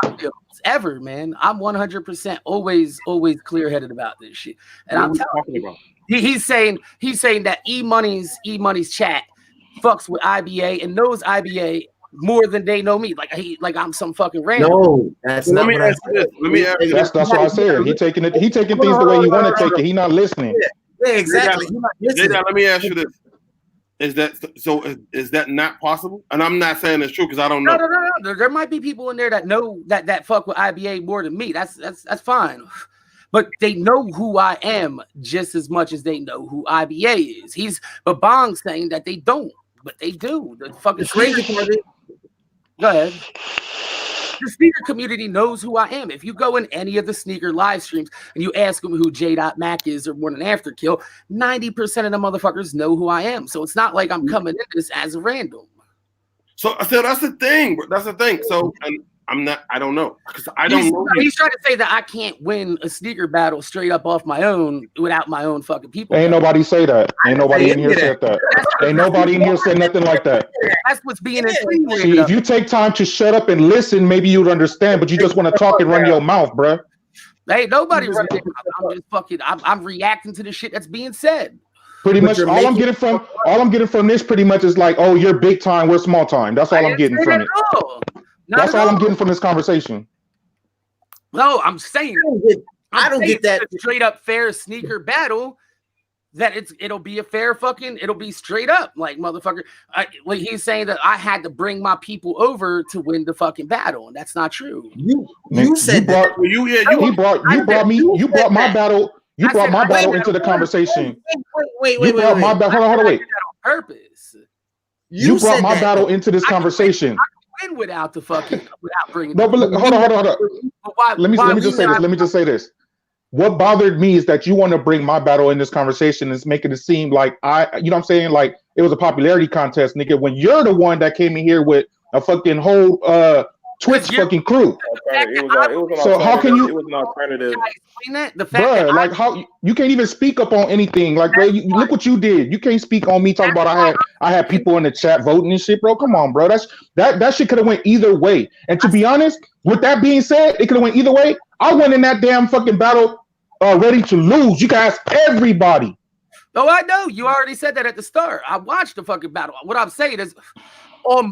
Ever, man. I'm 100% always clear-headed about this shit. And I'm talking about. He's saying that E-Money's chat fucks with IBA and knows IBA more than they know me. Like I'm some fucking random. No, that's not what I said. Let me ask you. That's what I said. He taking things the way he want to take it. He not listening. Yeah, exactly. Let me ask you this. Is that not possible? And I'm not saying it's true because I don't know. No. There might be people in there that know that fuck with IBA more than me. That's fine. But they know who I am just as much as they know who IBA is. But Bong's saying that they don't, but they do. The fucking crazy part of it. Go ahead. The sneaker community knows who I am. If you go in any of the sneaker live streams and you ask them who J.Mac is or Morning After Kill, 90% of the motherfuckers know who I am. So it's not like I'm coming in this as a random. So that's the thing. That's the thing. So and I don't know because I don't know. He's trying to say that I can't win a sneaker battle straight up off my own without my own fucking people. Ain't nobody say that. Ain't nobody in here said that. Ain't nobody in here said nothing like that. That's what's being insinuated. See, if you take time to shut up and listen, maybe you'd understand. But you just want to talk and run your mouth, bruh. Hey, nobody's. I'm just fucking. I'm reacting to the shit that's being said. Pretty much, all I'm getting from this pretty much is like, oh, you're big time, we're small time. That's all I'm getting from it. That's all I'm getting from this conversation. No, I'm saying I don't get that straight up fair sneaker battle. That it'll be a fair fucking. It'll be straight up like motherfucker. Like he's saying that I had to bring my people over to win the fucking battle, and that's not true. You said that. You brought my battle. You brought my battle into the conversation. Wait. Hold on, wait. Purpose. You brought my battle into this conversation. I win without bringing. No, but hold on. Let me just say this. What bothered me is that you want to bring my battle in this conversation and making it seem like you know what I'm saying? Like it was a popularity contest, nigga. When you're the one that came in here with a fucking whole Twitch fucking crew. So how can you? It was an alternative. Bruh, like how you can't even speak up on anything. Like, bro, look what you did. You can't speak on me talking about I had people in the chat voting and shit, bro. Come on, bro. That shit could have went either way. And to be honest, with that being said, it could have went either way. I went in that damn fucking battle ready to lose. You guys, everybody. Oh, I know. You already said that at the start. I watched the fucking battle. What I'm saying is,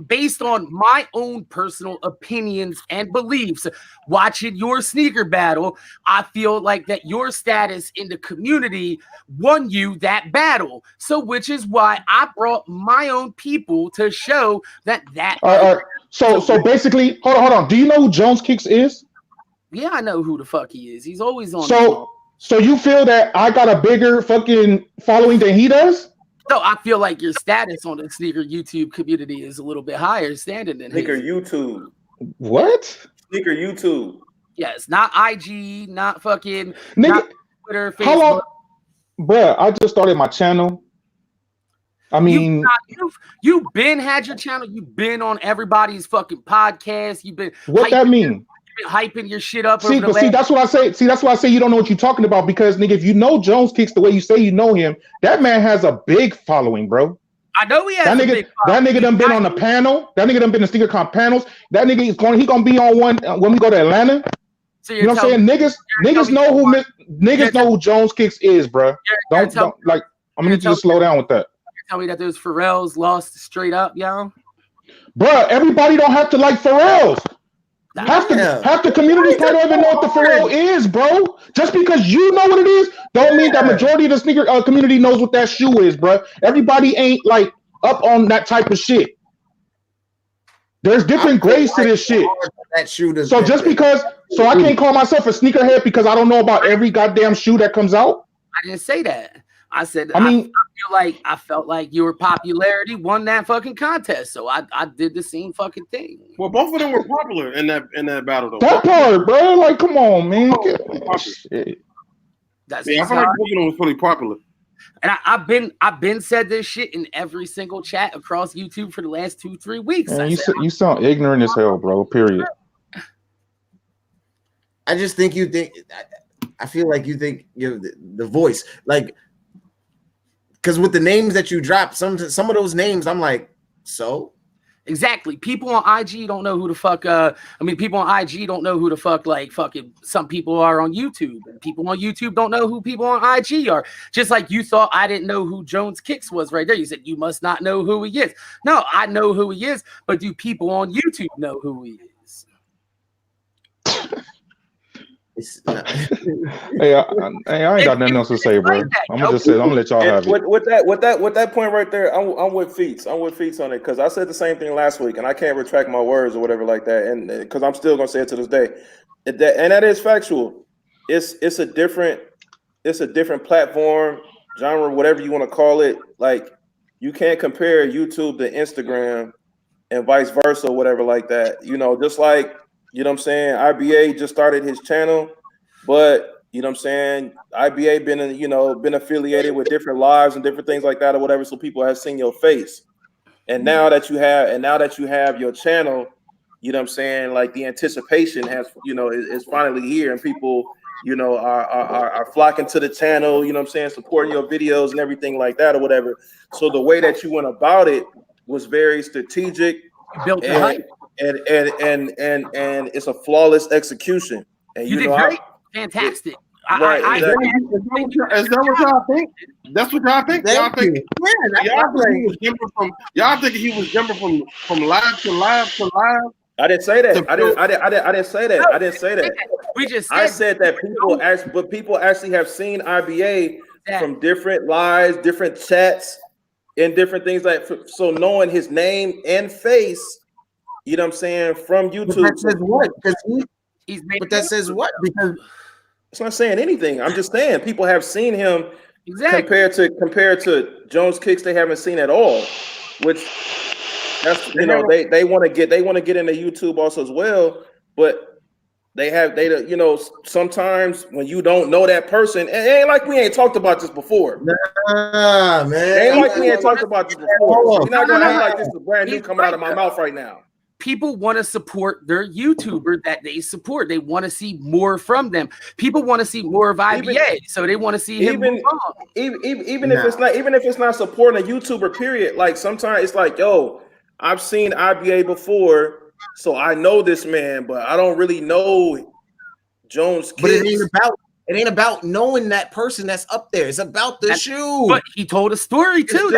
based on my own personal opinions and beliefs, watching your sneaker battle, I feel like that your status in the community won you that battle. So, which is why I brought my own people to show that. All right. So basically, hold on. Do you know who Jones Kicks is? Yeah, I know who the fuck he is. He's always on. So you feel that I got a bigger fucking following than he does? No, I feel like your status on the sneaker YouTube community is a little bit higher standing than Sneaker his. YouTube. What? Sneaker YouTube. Yes, not IG, not fucking nigga, not Twitter, Facebook. How long? Bruh, I just started my channel. I mean, you've been had your channel. You've been on everybody's fucking podcast. You've been what that mean? Hyping your shit up. See, that's what I say. See, that's why I say you don't know what you're talking about because, nigga, if you know Jones Kicks the way you say you know him, that man has a big following, bro. I know he has that nigga. That nigga done been on the panel. That nigga done been in SneakerCon panels. That nigga is going. He gonna be on one when we go to Atlanta. So you know what I'm saying? Niggas know who Jones Kicks is, bro. Don't like. I'm gonna need you to slow down with that. You're telling me that those Pharrells lost straight up, y'all. Bro, everybody don't have to like Pharrells. Half the community probably don't even know what the Pharrell is, bro. Just because you know what it is, don't mean that majority of the sneaker community knows what that shoe is, bro. Everybody ain't like up on that type of shit. There's different grades to this shit. That shoe so just because, I can't call myself a sneakerhead because I don't know about every goddamn shoe that comes out. I didn't say that. I said I felt like your popularity won that fucking contest, so I did the same fucking thing. Well, both of them were popular in that battle, though. That part, bro. Like, come on, man. Shit. I feel like both of them was pretty popular. And I've been said this shit in every single chat across YouTube for the last 2-3 weeks. Man, you sound ignorant as hell, bro. Period. I just think you think. I feel like you think you're the voice, like. Because with the names that you drop, some of those names, I'm like, so? Exactly. People on IG don't know who the fuck, people on IG don't know who the fuck, like, fucking some people are on YouTube. And people on YouTube don't know who people on IG are. Just like you thought I didn't know who Jones Kicks was right there. You said, you must not know who he is. No, I know who he is, but do people on YouTube know who he is? Hey, I ain't got nothing else to say, bro. I'm gonna let y'all have it. With that point right there, I'm with Feats. I'm with Feats on it because I said the same thing last week, and I can't retract my words or whatever like that, and because I'm still gonna say it to this day, and that is factual. It's a different platform, genre, whatever you want to call it. Like you can't compare YouTube to Instagram and vice versa, whatever like that. You know, just like. You know what I'm saying? IBA just started his channel, but you know what I'm saying? IBA been affiliated with different lives and different things like that or whatever, so people have seen your face. And now that you have your channel, you know what I'm saying, like the anticipation has, you know, is finally here, and people, you know, are flocking to the channel, you know what I'm saying, supporting your videos and everything like that or whatever. So the way that you went about it was very strategic, built the and, hype. and it's a flawless execution. And You did great, fantastic. Right, exactly. Is that what y'all think? That's what y'all think. Y'all think? Y'all think he was jumping from live to live to live? I didn't say that. I didn't say that. I didn't say that. We just I said that people actually have seen IBA from different lives, different chats, and different things like. So knowing his name and face, you know what I'm saying, from YouTube. But that says what? But that says what? Because it's not saying anything. I'm just saying people have seen him exactly compared to Jones Kicks. They haven't seen at all, which that's, you know, they want to get into YouTube also as well, but they you know, sometimes when you don't know that person, it ain't like we ain't talked about this before. Nah, man. It ain't like we ain't talked about this before. You're not gonna act like this is brand new coming out of my mouth right now. People want to support their YouTuber that they support. They want to see more from them. People want to see more of IBA, so they want to see him move on. Even if it's not supporting a YouTuber, period. Like sometimes it's like, yo, I've seen IBA before, so I know this man, but I don't really know Jones Kicks. But it ain't about knowing that person that's up there. It's about the shoe. But he told a story too.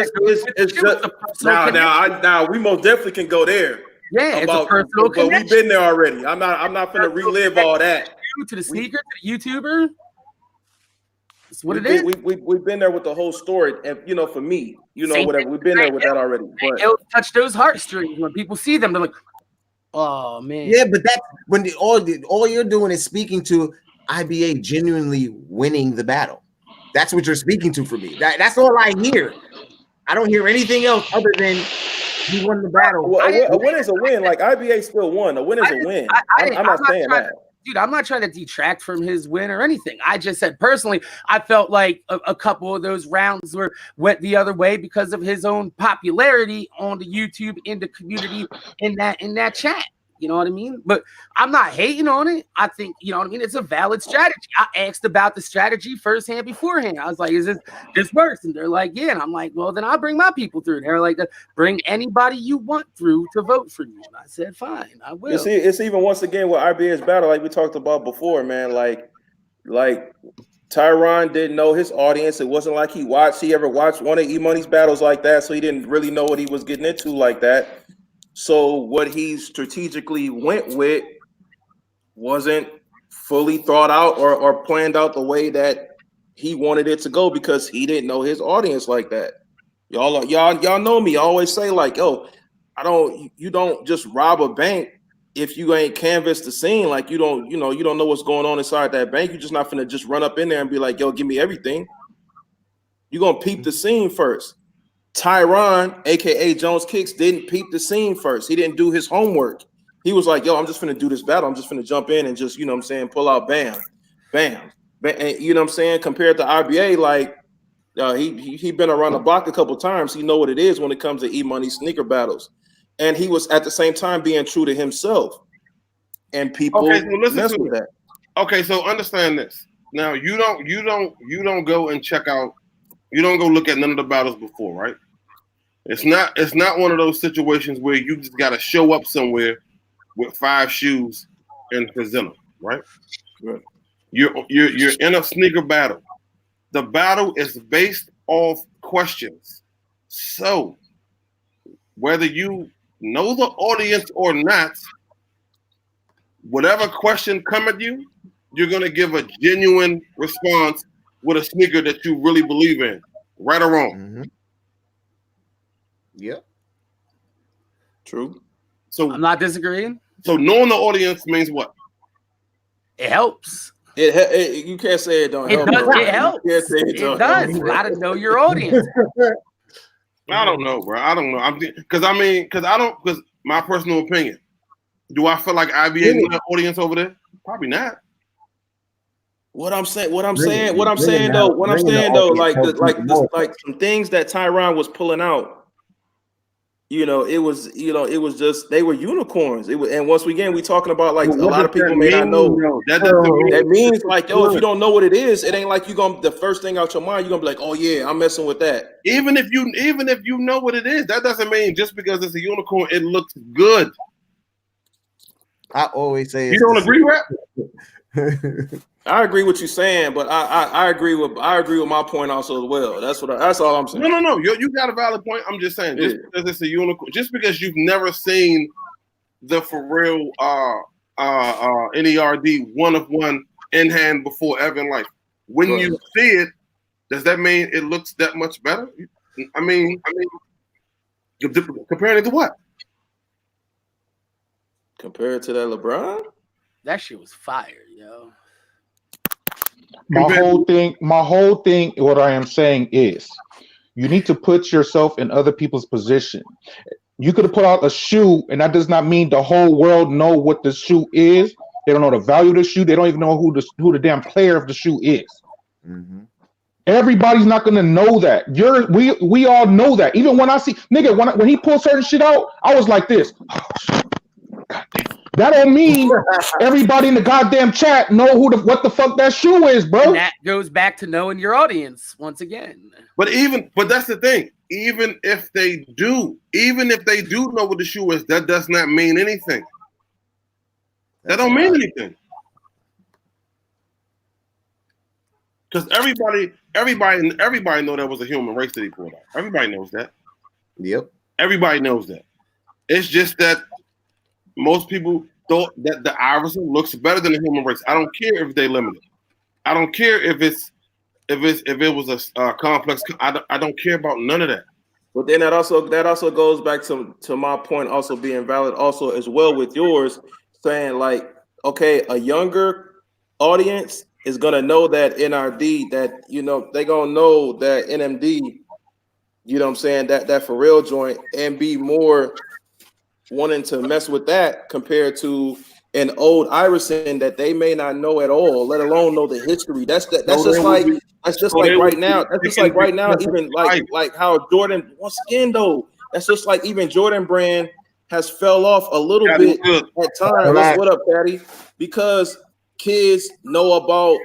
Now we most definitely can go there. Yeah, it's a personal connection. But we've been there already. I'm not gonna relive all that. To the sneaker, to the YouTuber. That's what it is. is. We've been there with the whole story, and you know, for me, you know, whatever. We've been there with that already. But it'll touch those heartstrings when people see them. They're like, "Oh man." Yeah, but that's when all you're doing is speaking to IBA genuinely winning the battle. That's what you're speaking to for me. That's all I hear. I don't hear anything else other than he won the battle. Well, a win is a win. Like IBA still won. A win is a win. I'm not saying that. Dude, I'm not trying to detract from his win or anything. I just said personally, I felt like a couple of those rounds went the other way because of his own popularity on the YouTube, in the community, in that chat. You know what I mean? But I'm not hating on it. I think, you know what I mean? It's a valid strategy. I asked about the strategy firsthand beforehand. I was like, is this works? And they're like, yeah. And I'm like, well, then I'll bring my people through. They're like, bring anybody you want through to vote for you. And I said, fine, I will. You see, it's even once again with IBA's battle, like we talked about before, man. Like Tyron didn't know his audience. It wasn't like he ever watched one of E-Money's battles like that, so he didn't really know what he was getting into like that. So what he strategically went with wasn't fully thought out or planned out the way that he wanted it to go because he didn't know his audience like that. Y'all know me. I always say like, yo, you don't just rob a bank if you ain't canvassed the scene. Like you don't know what's going on inside that bank. You're just not finna just run up in there and be like, yo, give me everything. You're gonna peep the scene first. Tyron, aka Jones Kicks, didn't peep the scene first. He didn't do his homework. He was like, yo, I'm just gonna do this battle. I'm just gonna jump in and just, you know what I'm saying, pull out bam. And, you know what I'm saying? Compared to IBA, like he been around the block a couple times. He know what it is when it comes to E-Money sneaker battles. And he was at the same time being true to himself. And people mess with that. Okay, so understand this. Now you don't go and check out, you don't go look at none of the battles before, right? It's not one of those situations where you just gotta show up somewhere with 5 shoes and present them, right? Right. You're in a sneaker battle. The battle is based off questions. So whether you know the audience or not, whatever question come at you, you're gonna give a genuine response with a sneaker that you really believe in, right or wrong. Mm-hmm. Yep. True. So I'm not disagreeing. So knowing the audience means what? It helps. You can't say it don't help. It helps. You can't say it does. You gotta know your audience. I don't know, bro. I don't know. Because my personal opinion. Do I feel like IBA knew the audience over there? Probably not. What I'm saying though, like some things that Tyron was pulling out, it was just they were unicorns. It was, and once again, we talking about like Well, a lot of people may not know. That doesn't mean That means like, yo, if you don't know what it is, it ain't like you gonna the first thing out your mind, you're gonna be like, oh yeah, I'm messing with that. Even if you know what it is, that doesn't mean just because it's a unicorn, it looks good. I always say you don't agree, Rap? I agree with you saying, but I agree with my point also as well. That's all I'm saying. No. You got a valid point. I'm just saying, just because it's a unicorn, just because you've never seen the for real NERD one of one in hand before ever in life, when you see it, does that mean it looks that much better? I mean, comparing it to what? Compared to that LeBron? That shit was fire, yo. My whole thing, what I am saying is you need to put yourself in other people's position. You could have put out a shoe, and that does not mean the whole world know what the shoe is. They don't know the value of the shoe. They don't even know who the damn player of the shoe is. Mm-hmm. Everybody's not gonna know that. We all know that. Even when I see nigga when he pulled certain shit out, I was like this. That don't mean everybody in the goddamn chat know what the fuck that shoe is, bro. And that goes back to knowing your audience once again. But that's the thing. Even if they do know what the shoe is, that does not mean anything. That don't mean anything. Because everybody know that was a human race that he pulled out. Everybody knows that. Yep. Everybody knows that. It's just that most people thought that the Iverson looks better than the human race. I don't care if they limit it. I don't care if it was a complex. I don't care about none of that. But then that also goes back to my point also being valid also as well with yours, saying like, okay, a younger audience is gonna know that NRD, that they gonna know that NMD, you know what I'm saying, that for real joint, and be more wanting to mess with that compared to an old Iverson that they may not know at all, let alone know the history. That's just like right now. That's just like right now, even like how Jordan, once again though, that's just like even Jordan brand has fell off a little bit at times. What up, Patty? Because kids know about,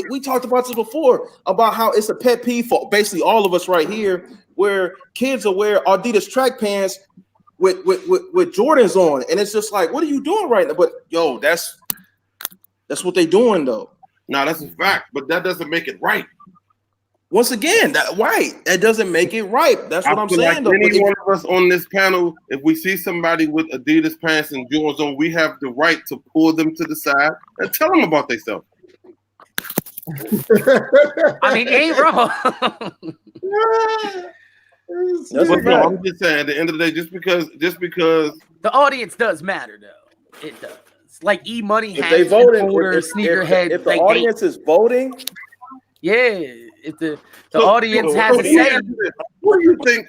we talked about this before, about how it's a pet peeve for basically all of us right here, where kids are wear Adidas track pants with Jordans on, and it's just like, what are you doing right now? But yo, that's what they doing though. No, that's a fact, but that doesn't make it right. Once again, that doesn't make it right. That's what I'm saying. Like any one of us on this panel, if we see somebody with Adidas pants and Jordans on, we have the right to pull them to the side and tell them about themselves. I mean, ain't wrong. But no, I'm just saying, at the end of the day, just because the audience does matter, though. It does. Like E-Money has they voting, sneakerhead. If the audience is voting, yeah. If the audience has a say, who do you think?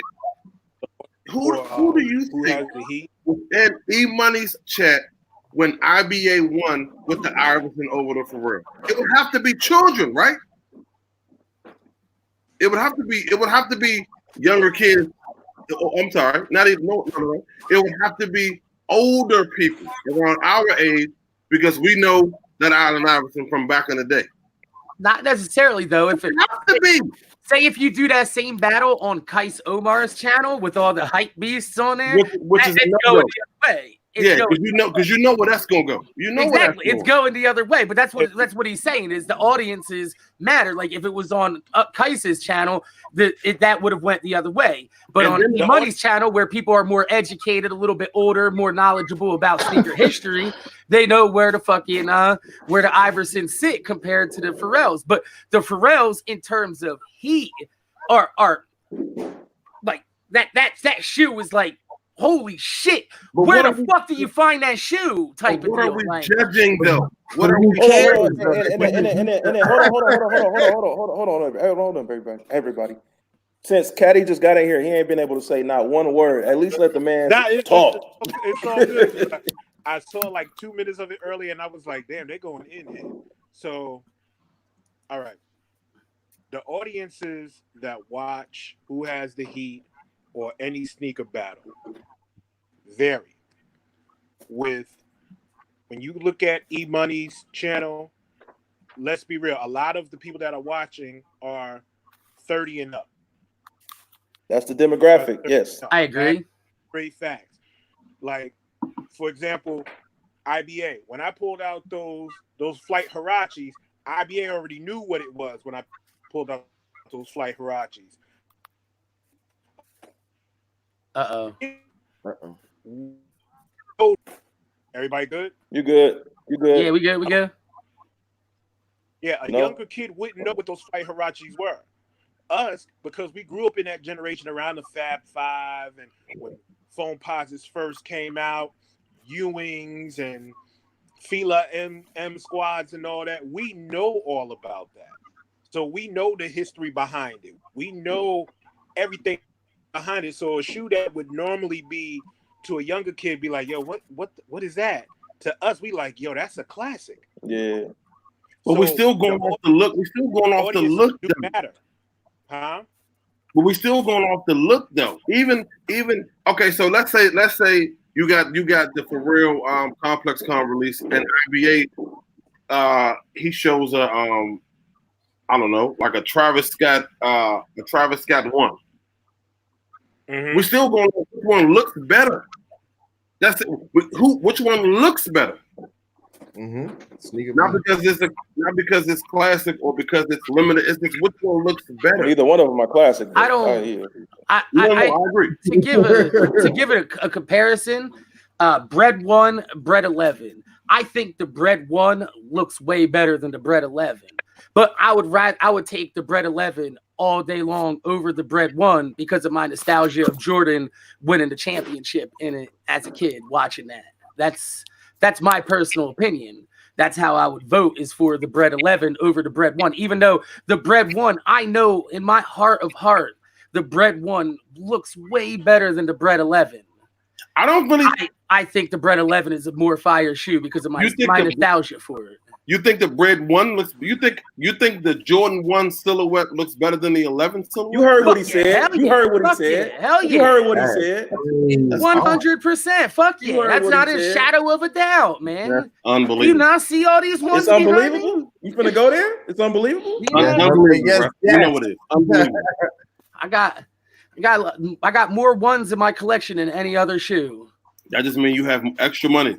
Who do you think in E-Money's chat when IBA won with the Iverson over the Pharrell? It would have to be children, right? It would have to be younger kids. Oh, I'm sorry, not even no. It would have to be older people around our age, because we know that Allen Iverson from back in the day. Not necessarily though. If it has to be. Say if you do that same battle on Kais Omar's channel with all the hype beasts on there, which is going the other way. Because you know where that's gonna go. You know exactly. It's going the other way. But that's what he's saying is the audiences matter. Like if it was on Kais's channel, that would have went the other way. But on E-Money's channel, where people are more educated, a little bit older, more knowledgeable about sneaker history, they know where the fucking where the Iversons sit compared to the Pharrells. But the Pharrells, in terms of heat, are like that shoe is like, holy shit! But where the fuck do you find that shoe? Type of deal. What are we judging though? What are we judging? Hold on, everybody. Since Caddy just got in here, he ain't been able to say not one word. At least let the man talk. It's all good. I saw like 2 minutes of it earlier, and I was like, damn, they're going in here. So, all right. The audiences that watch Who Has the Heat or any sneaker battle vary. When you look at E-Money's channel, let's be real, a lot of the people that are watching are 30 and up. That's the demographic. Yes, I agree. Great facts. Like, for example, IBA. When I pulled out those Flight Hirachis, IBA already knew what it was when I pulled out those Flight Hirachis. Everybody good? you good. You good. Yeah, we good. We good. Yeah, a younger kid wouldn't know what those Flight Hirachis were. Us, because we grew up in that generation around the Fab Five and when foam posits first came out, Ewings and Fila M squads and all that, we know all about that. So we know the history behind it. We know everything behind it. So a shoe that would normally be to a younger kid be like, yo, what is that? To us, we like, yo, that's a classic. Yeah. But we're still going off the look. We're still going off the look. Matter. Huh? But we're still going off the look though. Even okay, so let's say you got the For Real Complex Con release and IBA he shows a I don't know, like a Travis Scott one. Mm-hmm. We're still going off which one looks better. That's it. Which one looks better? Not because it's classic or because it's limited. It's just which one looks better. Either one of them are classic. I don't. I agree. To give it a comparison, Bread 1, Bread 11. I think the Bread 1 looks way better than the Bread 11. But I would take the Bread 11 all day long over the Bread 1 because of my nostalgia of Jordan winning the championship in it as a kid watching that. That's my personal opinion. That's how I would vote, is for the Bread 11 over the Bread 1. Even though the Bread 1, I know in my heart of heart, the Bread 1 looks way better than the Bread 11. I don't really. I think the Bread 11 is a more fire shoe because of my nostalgia for it. You think the Bread 1 looks? You think the Jordan 1 silhouette looks better than the 11 silhouette? You heard what he said. You heard what he said. Hell yeah. You heard what he said. 100%. Fuck yeah. That's not a shadow of a doubt, man. That's unbelievable. You not see all these ones? It's unbelievable. You finna go there? It's unbelievable. Yeah. Yes. You know what it is. Unbelievable. I got more ones in my collection than any other shoe. That just means you have extra money.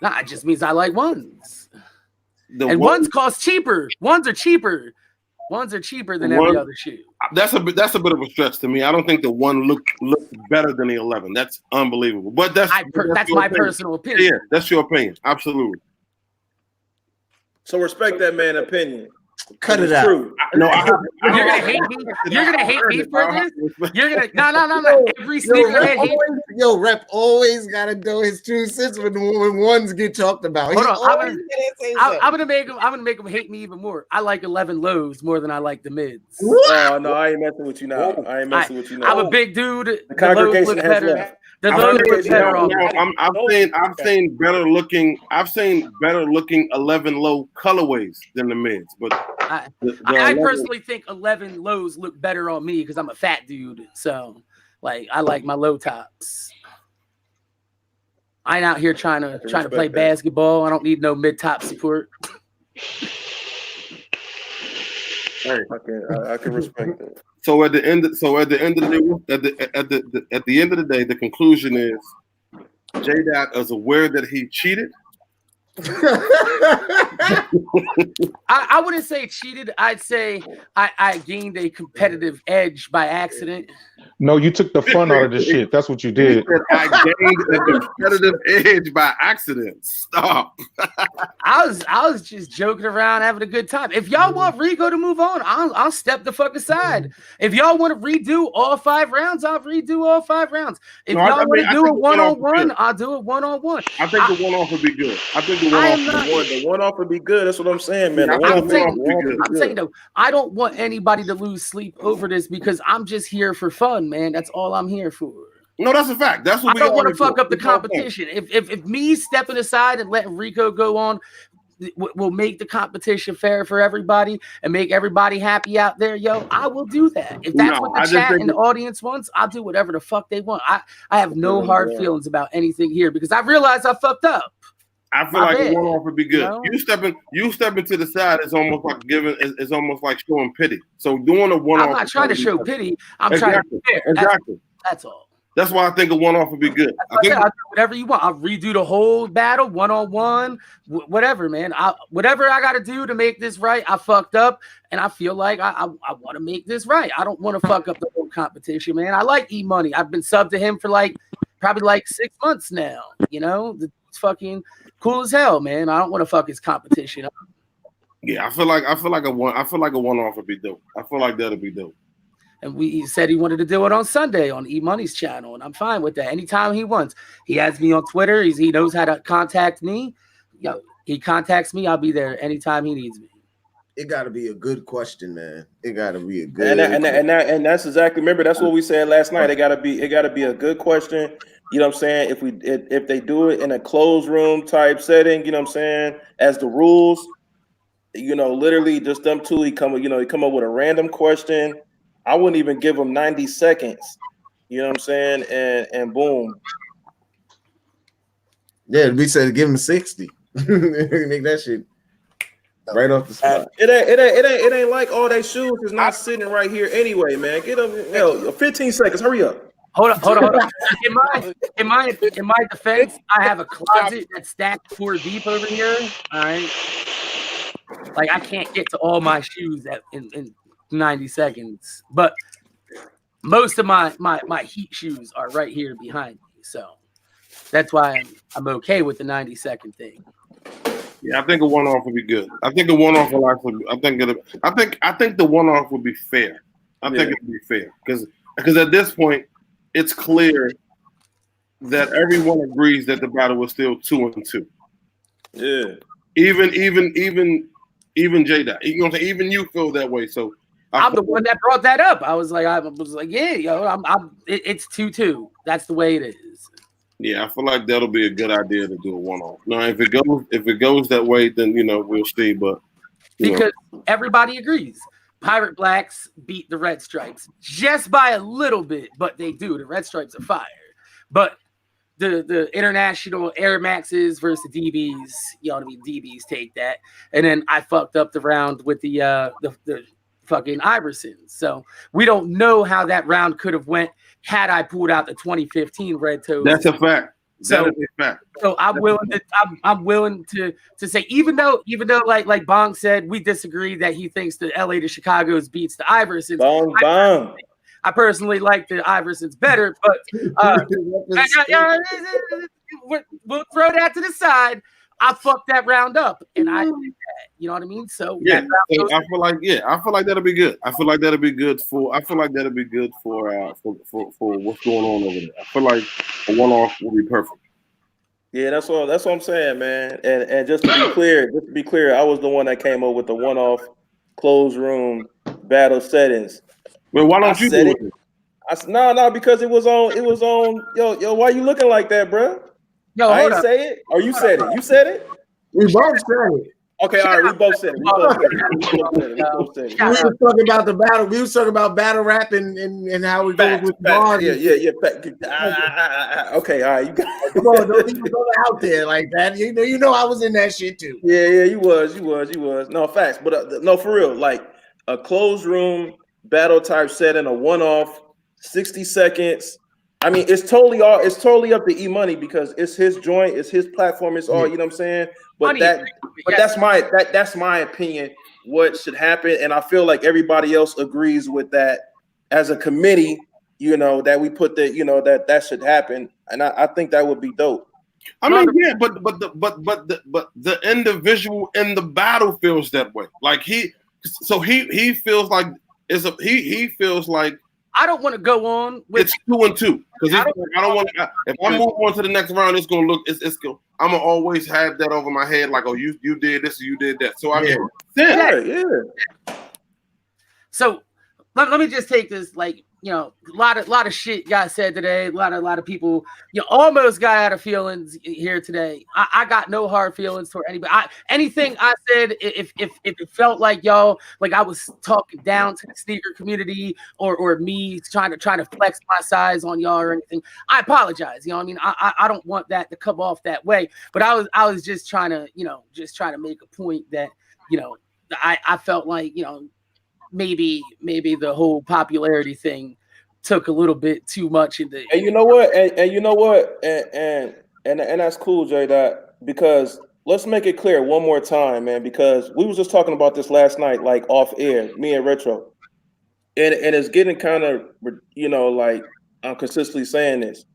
Nah, it just means I like ones. Ones cost cheaper. Ones are cheaper. Ones are cheaper than every other shoe. That's a bit of a stretch to me. I don't think the 1 looks better than the 11. That's unbelievable. But that's my personal opinion. Yeah, that's your opinion. Absolutely. So respect that man's opinion. Cut it out. True. No, You're gonna hate me. You're gonna hate me for this. You're gonna no. Every sneakerhead hates. Yo, Rep always gotta know his true sense when ones get talked about. Hold on, I'm gonna make him hate me even more. I like 11 lows more than I like the mids. Oh no, I ain't messing with you now. I'm a big dude. The congregation has left. The lows look better on. I've seen better looking 11 low colorways than the mids, but I personally think 11 lows look better on me because I'm a fat dude. So, like, I like my low tops. I ain't out here trying to play basketball. I don't need no mid top support. Hey, I can respect that. So at the end of the day, the conclusion is J-Dot is aware that he cheated. I wouldn't say cheated. I'd say I gained a competitive edge by accident. No, you took the fun out of this shit. That's what you did. I gained a competitive edge by accident. Stop. I was just joking around, having a good time. If y'all want Rico to move on, I'll step the fuck aside. If y'all want to redo all 5 rounds, I'll redo all 5 rounds. If y'all want to do it one-on-one, I'll do it one-on-one. I think the one-off would be good. I think the one-off would be good. That's what I'm saying, man. I'm saying though, I don't want anybody to lose sleep over this because I'm just here for fun, man. That's all I'm here for. No, that's a fact. That's what I don't want to fuck up the competition. If me stepping aside and letting Rico go on, will make the competition fair for everybody and make everybody happy out there, yo, I will do that. If that's what the chat and the audience wants, I'll do whatever the fuck they want. I have no hard feelings about anything here because I realized I fucked up. I feel like a one-off would be good. You stepping to the side is almost like it's almost like showing pity. So doing a one-off. I'm not trying to show pity. I'm trying to be fair. Exactly. That's all. That's why I think a one-off would be good. I'll do whatever you want. I'll redo the whole battle, one-on-one, whatever, man. Whatever I got to do to make this right, I fucked up, and I feel like I want to make this right. I don't want to fuck up the whole competition, man. I like E-Money. I've been subbed to him for probably 6 months now. You know, it's fucking cool as hell, man. I don't want to fuck his competition up. Yeah, I feel like a one-off would be dope. I feel like that'll be dope. And he said he wanted to do it on Sunday on E-Money's channel, and I'm fine with that. Anytime he wants. He has me on Twitter. He knows how to contact me. Yo, he contacts me. I'll be there anytime he needs me. It got to be a good question, man. It got to be a good and that's exactly. Remember, that's what we said last night. It got to be a good question. You know what I'm saying? If they do it in a closed room type setting, you know what I'm saying, as the rules, you know, literally just them two. He come up with a random question. I wouldn't even give them 90 seconds. You know what I'm saying? And boom. Yeah, we said give him 60. Make that shit right off the spot. It ain't like all they shoes is not sitting right here anyway, man. Get them 15 seconds. Hurry up. Hold on. In my defense, I have a closet that's stacked 4 deep over here. All right. Like I can't get to all my shoes in 90 seconds, but most of my heat shoes are right here behind me, so that's why I'm okay with the 90-second thing. Yeah, I think a one-off would be good. I think a one-off will actually. I think the one-off would be fair. I think it would be fair because at this point it's clear that everyone agrees that the battle was still 2-2. Yeah, even J-Dot. You know what I'm saying? Even you feel that way, so. I'm the one that brought that up. I was like, yeah, yo, it's 2-2. That's the way it is. Yeah, I feel like that'll be a good idea to do a one-off. Now, if it goes that way, then we'll see. But because everybody agrees, Pirate Blacks beat the Red Stripes just by a little bit, but they do. The Red Stripes are fire, but the international Air Maxes versus the DBs, DBs take that, and then I fucked up the round with the fucking Iversons. So we don't know how that round could have went had I pulled out the 2015 Red Toes. That's a fact. So I'm willing to say, even though like Bong said, we disagree that he thinks the LA to Chicago's beats the Iversons. Bong. I personally like the Iversons better, but we'll throw that to the side. I fucked that round up, and I did that. You know what I mean? So I feel like that'll be good. I feel like that'll be good for what's going on over there. I feel like a one-off will be perfect. Yeah, that's what I'm saying, man. And just to be clear, I was the one that came up with the one-off closed room battle settings. Well, why don't you do it? No, because it was on. Yo, why you looking like that, bro? Yo, I ain't say it, or you said it. You said it. We both said it. Okay, all right. We both said it. We were talking about the battle. We were talking about battle rap and how we go with Bond. Yeah. Okay, all right. You got. Come on, don't even go out there like that. You know, I was in that shit too. Yeah. You was. No facts, but no, for real. Like a closed room battle type setting, a one-off, 60 seconds. I mean, it's totally up to E-Money because it's his joint, it's his platform, it's all, you know what I'm saying? But that's my opinion, what should happen. And I feel like everybody else agrees with that as a committee, that we put that should happen. And I think that would be dope. I mean, yeah, but the individual in the battle feels that way. Like he feels like he feels like I don't want to go on with it's 2-2 because I don't want to. If I move on to the next round, it's gonna look. It's gonna. I'm gonna always have that over my head, like, oh, you did this, or you did that. So Yeah. So let me just take this. Like a lot of shit got said today. A lot of people, almost got out of feelings here today. I got no hard feelings for anybody. Anything I said, if it felt like y'all, like I was talking down to the sneaker community or me trying to flex my size on y'all or anything, I apologize. You know what I mean? I don't want that to come off that way. But I was just trying to, make a point that, I felt like, maybe the whole popularity thing took a little bit too much into. And you know what? And you know what? And that's cool, J-Dot, because let's make it clear one more time, man, because we was just talking about this last night, like off air, me and Retro. And it's getting kind of, like I'm consistently saying this.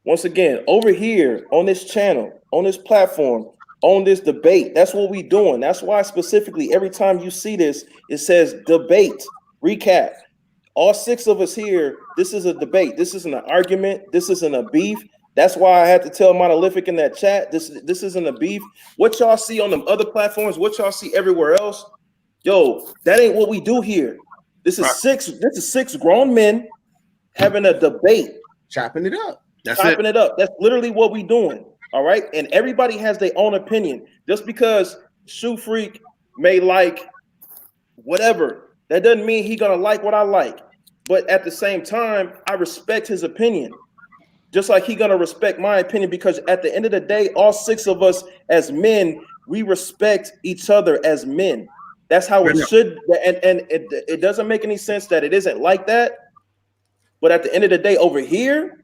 Once again, over here on this channel, on this platform, on this debate, that's what we doing. That's why specifically every time you see this, it says debate, recap. All 6 of us here, this is a debate. This isn't an argument. This isn't a beef. That's why I had to tell Monolithic in that chat, this isn't a beef. What y'all see on them other platforms, what y'all see everywhere else, yo, that ain't what we do here. This is 6 grown men having a debate. Chopping it up. Chopping it up. That's literally what we doing. All right. And everybody has their own opinion. Just because Shoefreak may like whatever, that doesn't mean he gonna like what I like. But at the same time, I respect his opinion. Just like he gonna respect my opinion, because at the end of the day, all 6 of us as men, we respect each other as men. That's how it should. And it doesn't make any sense that it isn't like that. But at the end of the day, over here,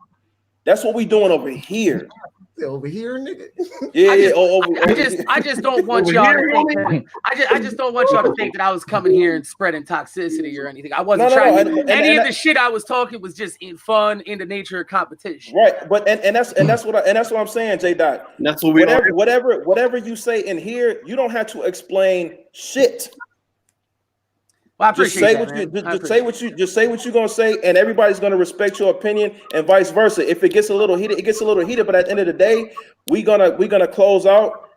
that's what we doing over here. Over here, nigga. I just don't want y'all to think that, I just don't want y'all to think that I was coming here and spreading toxicity or anything. I wasn't trying to. Any of the shit I was talking was just in fun, in the nature of competition. Right, but that's what I'm saying, J Dot. That's what we whatever you say in here, you don't have to explain shit. Well, I appreciate that, Just say what you're gonna say, and everybody's gonna respect your opinion, and vice versa. If it gets a little heated, it gets a little heated. But at the end of the day, we're gonna close out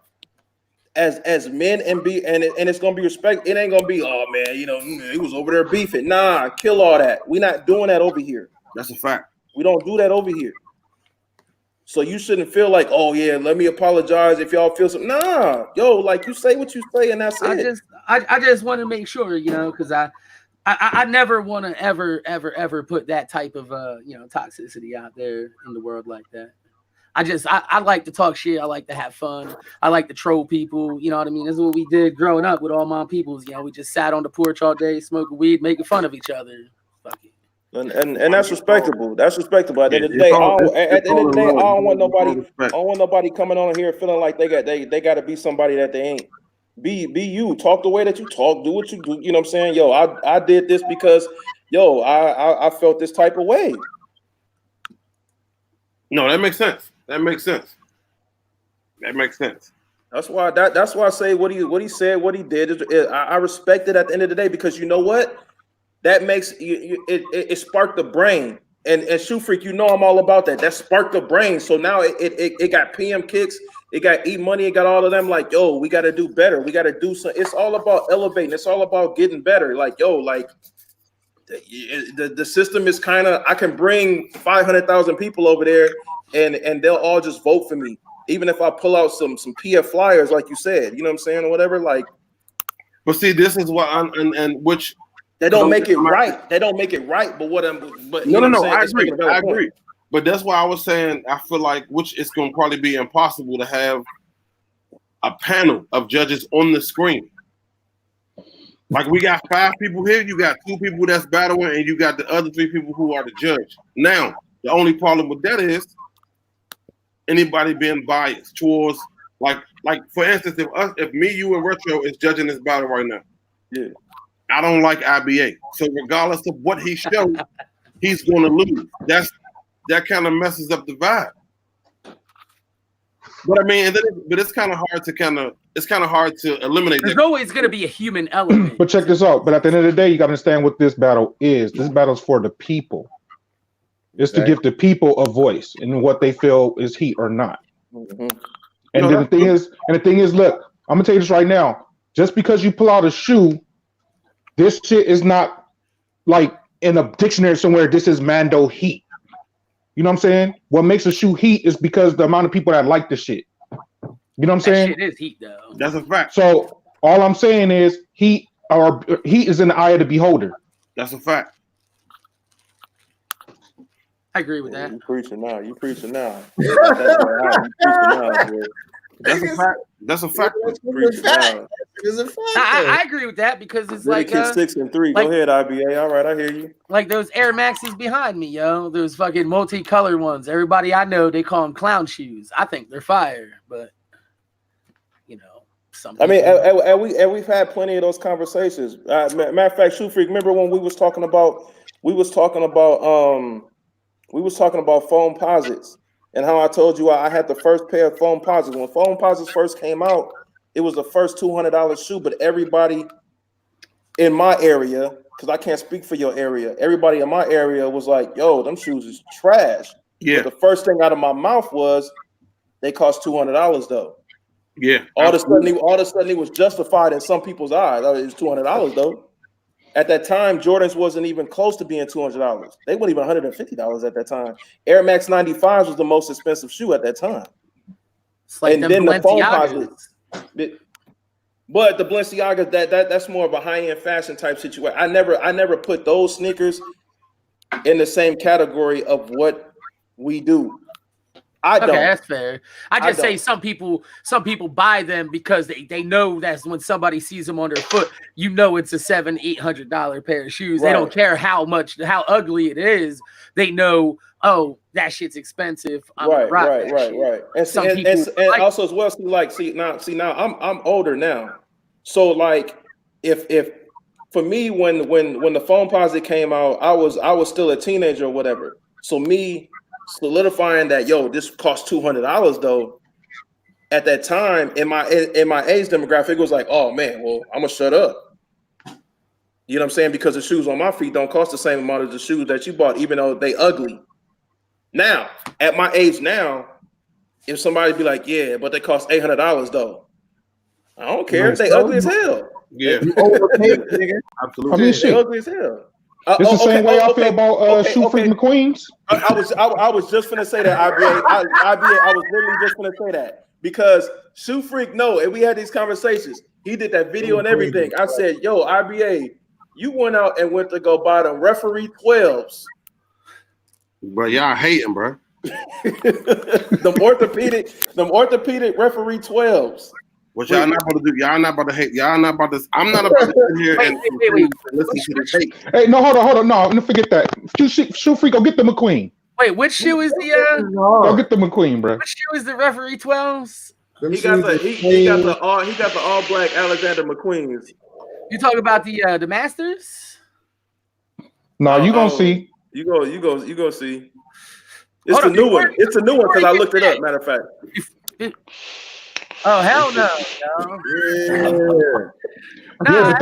as men and it's gonna be respect. It ain't gonna be, oh man, he was over there beefing. Nah, kill all that. We're not doing that over here. That's a fact. We don't do that over here. So you shouldn't feel like, oh yeah, let me apologize if y'all feel something. Nah, yo, like you say what you say, and that's it. I just want to make sure, because I never want to ever put that type of toxicity out there in the world like that. I like to talk shit. I like to have fun. I like to troll people. You know what I mean? This is what we did growing up with all my peoples. We just sat on the porch all day, smoking weed, making fun of each other. Fuck it. And that's respectable. That's respectable. At the end of the day, I don't want nobody coming on here feeling like they got to be somebody that they ain't. Be you. Talk the way that you talk. Do what you do. You know what I'm saying? Yo, I did this because, I felt this type of way. No, that makes sense. That makes sense. That's why I say what he said, what he did. I respect it at the end of the day, because you know what? That makes it sparked the brain. And Shoefreak, I'm all about that. That sparked the brain. So now it got PM kicks, it got E Money, it got all of them. Like, yo, we got to do better. We got to do something. It's all about elevating. It's all about getting better. Like, yo, like the system is kind of. I can bring 500,000 people over there, and they'll all just vote for me, even if I pull out some PF flyers, like you said. You know what I'm saying, or whatever. Like, but see, this is what which. They don't make it right. They don't make it right. But no. I agree. But that's why I was saying I feel like it's going to probably be impossible to have a panel of judges on the screen. Like, we got 5 people here, you got 2 people that's battling, and you got the other 3 people who are the judge. Now, the only problem with that is anybody being biased towards like for instance, if me, you, and Retro is judging this battle right now. Yeah. I don't like IBA. So regardless of what he showed, he's going to lose. That kind of messes up the vibe. But I mean, it's kind of hard to eliminate. There's always going to be a human element. But check this out. But at the end of the day, you got to understand what this battle is. This battle is for the people. It's to give the people a voice in what they feel is heat or not. Mm-hmm. And then the thing is, look, I'm gonna tell you this right now. Just because you pull out a shoe, this shit is not like in a dictionary somewhere this is Mando heat. You know what I'm saying? What makes a shoe heat is because the amount of people that like the shit. You know what I'm saying? Shit is heat though. That's a fact. So all I'm saying is heat is in the eye of the beholder. That's a fact. I agree with that. You preaching now. You preaching now. You preaching now, boy. That's a fact. That's a fact. Preaching now. It's a fact. I agree with that because it's Really like kick 6 and 3. like- Go ahead, IBA. All right, I hear you. like those Air Maxes behind me, yo. Those fucking multicolored ones. Everybody I know, they call them clown shoes. I think they're fire, but you know, some. I mean, people- and we've had plenty of those conversations. Matter of fact, Shoefreak, remember when we was talking about foam posits and how I told you I had the first pair of foam posits. When foam posits first came out, it was the first $200 shoe, but everybody in my area, because I can't speak for your area, everybody in my area was like, yo, them shoes is trash. Yeah. But the first thing out of my mouth was they cost $200 though. Yeah. All of a sudden, it was justified in some people's eyes. It was $200 though. At that time, Jordans wasn't even close to being $200. They weren't even $150 at that time. Air Max 95s was the most expensive shoe at that time. It's like and them then the foam Balenciagas. posits. But the Balenciagas, that's more of a high-end fashion type situation. I never put those sneakers in the same category of what we do. I don't. Okay, that's fair. I just say don't. some people buy them because they know that's when somebody sees them on their foot, you know it's a $700-800 pair of shoes. They don't care how ugly it is. They know, oh, that shit's expensive. Right. And also as well, see now I'm older now. So like if for me when the foam posit came out, I was still a teenager or whatever. So me solidifying that, yo, this costs $200 though. At that time, in my age demographic, it was like, oh man, well, I'm gonna shut up. You know what I'm saying? Because the shoes on my feet don't cost the same amount as the shoes that you bought, even though they ugly. Now, at my age now, if somebody be like, yeah, but they cost $800 though, I don't care. They ugly as hell. Yeah. Absolutely. I mean, shit. They ugly as hell. It's the same way I feel about Shoefreak McQueens. I was just gonna say that, IBA. I was literally just gonna say that because Shoefreak, and we had these conversations. He did that video and everything. I said, yo, IBA, you went out and went to go buy them referee 12s. Bro, y'all hating, bro. them orthopedic referee 12s. What y'all not about to do? Y'all not about to hate. Y'all not about to. I'm not about to sit here and listen to the hate. Hey, no, hold on. No, I'm gonna forget that. Shoefreak, go get the McQueen. Wait, which shoe is the Go get the McQueen, bro. which shoe is the referee 12s? He got the all black Alexander McQueens. You talking about the Masters? No, you gonna see. You go see. It's the new one. It's a new one because I looked it up. Matter of fact. Oh hell no! Yeah, but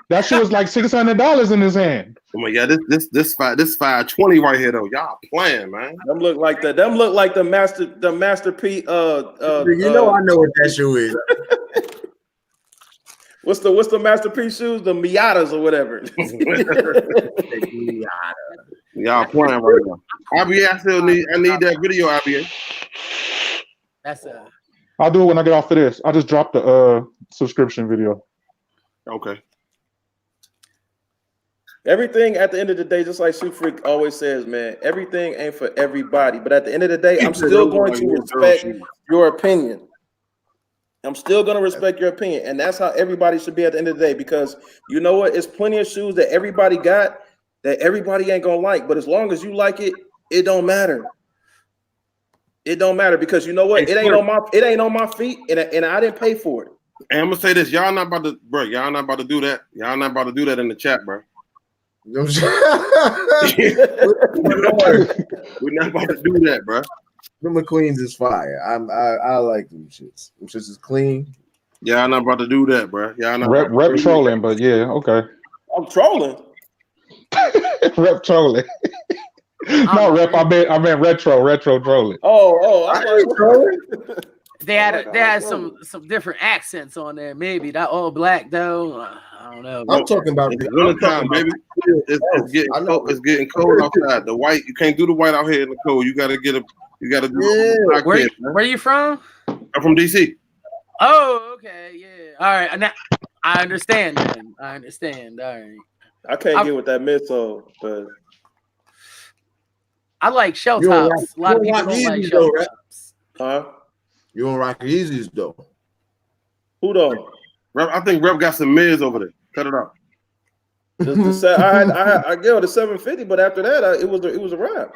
that shoe is like $600 in his hand. Oh my god, this 520 right here though. Y'all playing, man. Them look like the masterpiece. You know I know what that shoe is. What's the masterpiece shoes? The Miatas or whatever. Y'all playing right now. IBA, I need that video, IBA. That's I'll do it when I get off of this. I just dropped the subscription video. Okay. Everything at the end of the day, just like Shoefreak always says, man, everything ain't for everybody. But at the end of the day, I'm still going to respect your opinion. I'm still going to respect your opinion. And that's how everybody should be at the end of the day. Because you know what? It's plenty of shoes that everybody got that everybody ain't going to like. But as long as you like it, it don't matter. It don't matter because you know what? It ain't on my feet, and I didn't pay for it. And I'm gonna say this: y'all not about to, bro. Y'all not about to do that. Y'all not about to do that in the chat, bro. We're not about to do that, bro. The McQueens is fire. I like them shits. Them shits is clean. Y'all not about to do that, bro. Y'all not rep trolling, but yeah, okay. I'm trolling. Rep trolling. No, rep. I meant retro trolling. Oh, I was trolling. They had some different accents on there. Maybe that all black though. I don't know. I'm talking about winter time, baby. It's getting cold outside. The white, you can't do the white out here in the cold. You gotta do Where are you from? I'm from DC. Oh, okay, yeah. All right. Now, I understand, man. I understand. All right. I can't get with that midsole, but I like shell tops. A lot of people don't like shell tops. Huh? You don't rock Yeezys though. Who don't? I think Rep got some mids over there. Cut it out. I get the 750, but after that, it was a wrap.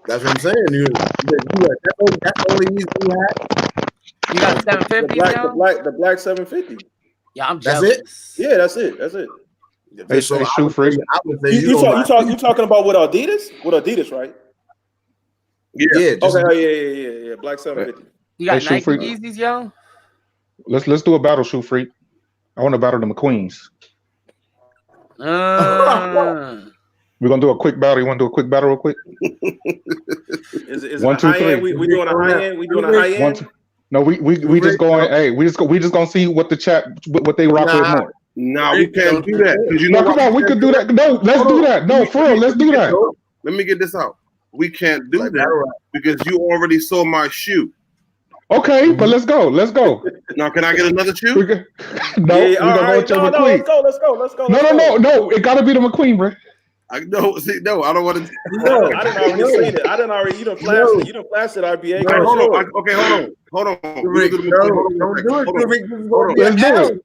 That's what I'm saying. That's the only Yeezy you had. You got 750 now? The black 750. Yeah, I'm jealous. That's it? Yeah, that's it. That's it. Hey, Shoefreak. You talking about with Adidas? With Adidas, right? Yeah. Yeah. Black 750. You got Nike Yeezys, yo? Let's do a battle, Shoefreak. I want to battle the McQueens. We're gonna do a quick battle. You want to do a quick battle real quick? Is 1, 2, 3. We doing a high end. We doing a high end. No, we just going. Hey, we just gonna see what the chat what they rock with more. No, we can't do that. Come on, we could do that. No, let's do that. No, for real, let's do that. Let me get this out. We can't do that because you already saw my shoe. Okay, but let's go. Now, can I get another shoe? No, let's go. No. It gotta be the McQueen, bro. I don't want to. No, I didn't already see it. You done flashed it, RBA. Right, hold on. Okay, hold on. Don't do it. Let's do it.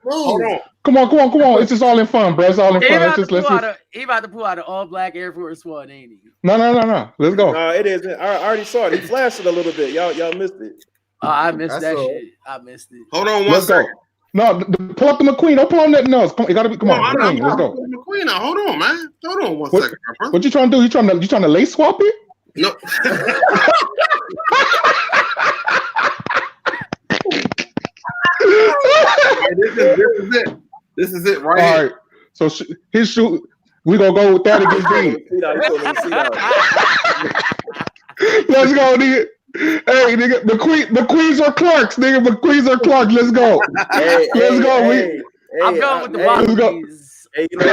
Hold on. Come on. It's just all in fun, bro. It's all in fun. He about to pull out an all black Air Force One, ain't he? No. Let's go. No, it isn't. I already saw it. He flashed it a little bit. Y'all missed it. Oh, I missed that shit. I missed it. Hold on one second. No, pull up the McQueen. Don't pull on nothing else. It gotta be. Come on, McQueen. Let's go. McQueen, now hold on, man. Hold on one second, bro. What you trying to do? You trying to lace swap it? No. This is it right all right. So his shoe, we gonna go with that against me. Let's go, nigga. Hey, nigga, McQueens or Clarks, nigga. McQueens or Clarks. Let's go. Let's go. I'm going with the Wallabies. Hey, you know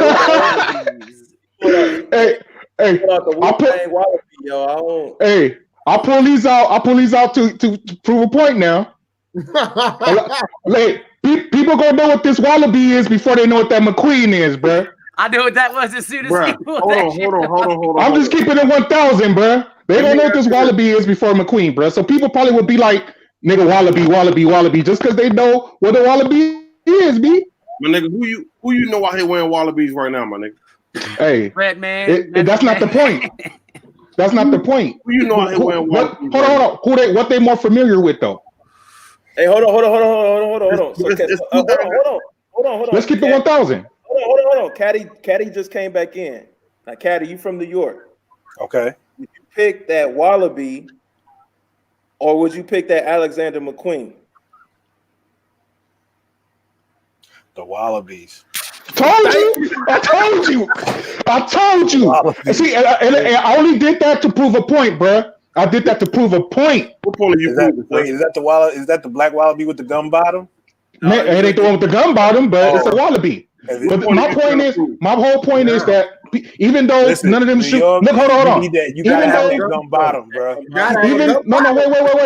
hey, I'll pull these out. I'll pull these out to prove a point now. Like, people gonna know what this Wallaby is before they know what that McQueen is, bro. I knew what that was as soon as he pulled Hold on. I'm just keeping it 1,000, bro. They don't know what this Wallaby is before McQueen, bro. So people probably would be like, nigga, Wallaby, just because they know what a Wallaby is, B. My nigga, who you know out here wearing Wallabies right now, my nigga? Hey, Red man. That's not the point. That's not the point. Who you know out here wearing Wallabies? Hold on. What they more familiar with though? Hey, hold on. Hold on. Let's keep it 1,000. Hold on. Caddy just came back in. Now, Caddy, you from New York? Okay. Would you pick that Wallaby, or would you pick that Alexander McQueen? The Wallabies. I told you. See, and I only did that to prove a point, bro. I did that to prove a point. What point are you proving? Is that the black Wallaby with the gum bottom? Man, it ain't the one with the gum bottom, but it's a Wallaby. But my whole point is that even though none of them shoot. Look, hold on. You gotta have a gum bottom, bro.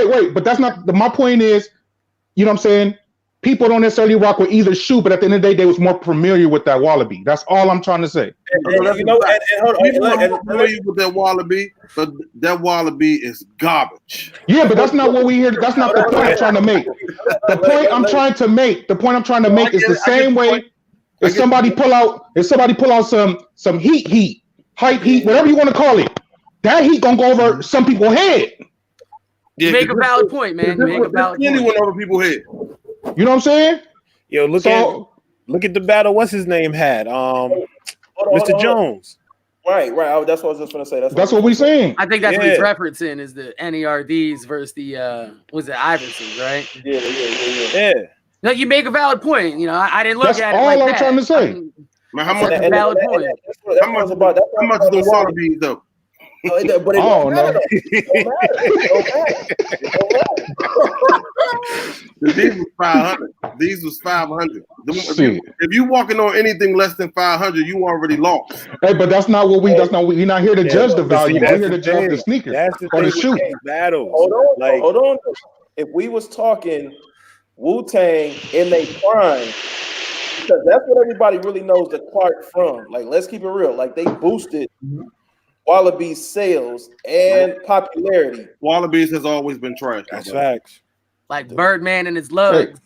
Wait. But that's not my point. Is you know what I'm saying? People don't necessarily rock with either shoe, but at the end of the day, they was more familiar with that Wallaby. That's all I'm trying to say. With that Wallaby, but that Wallaby is garbage. Yeah, but that's not what we hear. That's not the point I'm trying to make. The point I'm trying to make is the same way. If somebody pull out some heat, hype heat, whatever you want to call it, that heat gonna go over some people's head. Yeah, make a valid point, man. Make a valid point. Went over people's head. You know what I'm saying? Yo, look at the battle. What's his name had? Mr. Jones. Right. That's what I was just gonna say. That's what we saying. I think that's what he's referencing is the NERDs versus the was it Iversons, right? Yeah. No, you make a valid point. You know, I didn't look at it like that. All I'm trying to say. Man, how much? Valid point. How much is the Wallabies though? But it I don't know. These was 500. These was 500. Shit. If you walking on anything less than 500, you already lost. Hey, but that's not what we. That's not. We're not here to judge the but see, value. We're that's here to the judge the thing. sneaker That's the or the thing shoe. with these battles. Hold on. If we was talking Wu-Tang in their prime, because that's what everybody really knows the Clark from. Like, let's keep it real. Like, they boosted Wallaby's sales and popularity. Wallabies has always been trash. That's facts. Like Birdman and his lugs.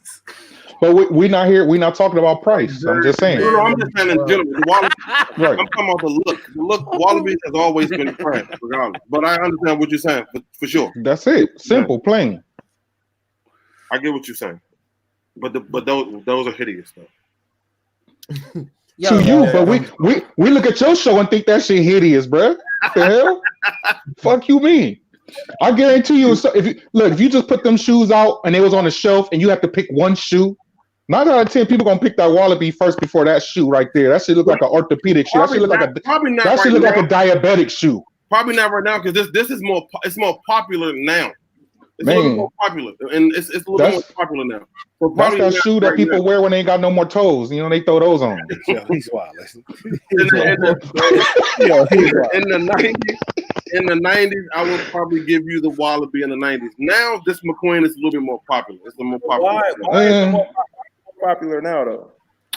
But we're not here. We're not talking about price. I'm just saying. No, I'm just saying in general. The Wallabies, Right. I'm talking about the look. The look. Wallabies has always been trash, regardless. But I understand what you're saying for sure. That's it. Simple, plain. I get what you're saying. But those are hideous though. Yo, To you, but we look at your show and think that shit hideous, bruh. What the hell? Fuck you mean? I guarantee you, if you just put them shoes out and they was on the shelf and you have to pick one shoe, 9 out of 10 people gonna pick that Wallaby first before that shoe right there. That shit look like an orthopedic shoe. That shit look like a diabetic shoe. Probably not right now because this is more. It's more popular now. It's a Man. little more popular, and it's a little more popular now. So That's that shoe that right people now. wear when they ain't got no more toes. You know, they throw those on. Yo, he's wild. In the 90s, I would probably give you the Wallaby in the 90s. Now, this McQueen is a little bit more popular. It's a more popular. Why is it more popular now, though?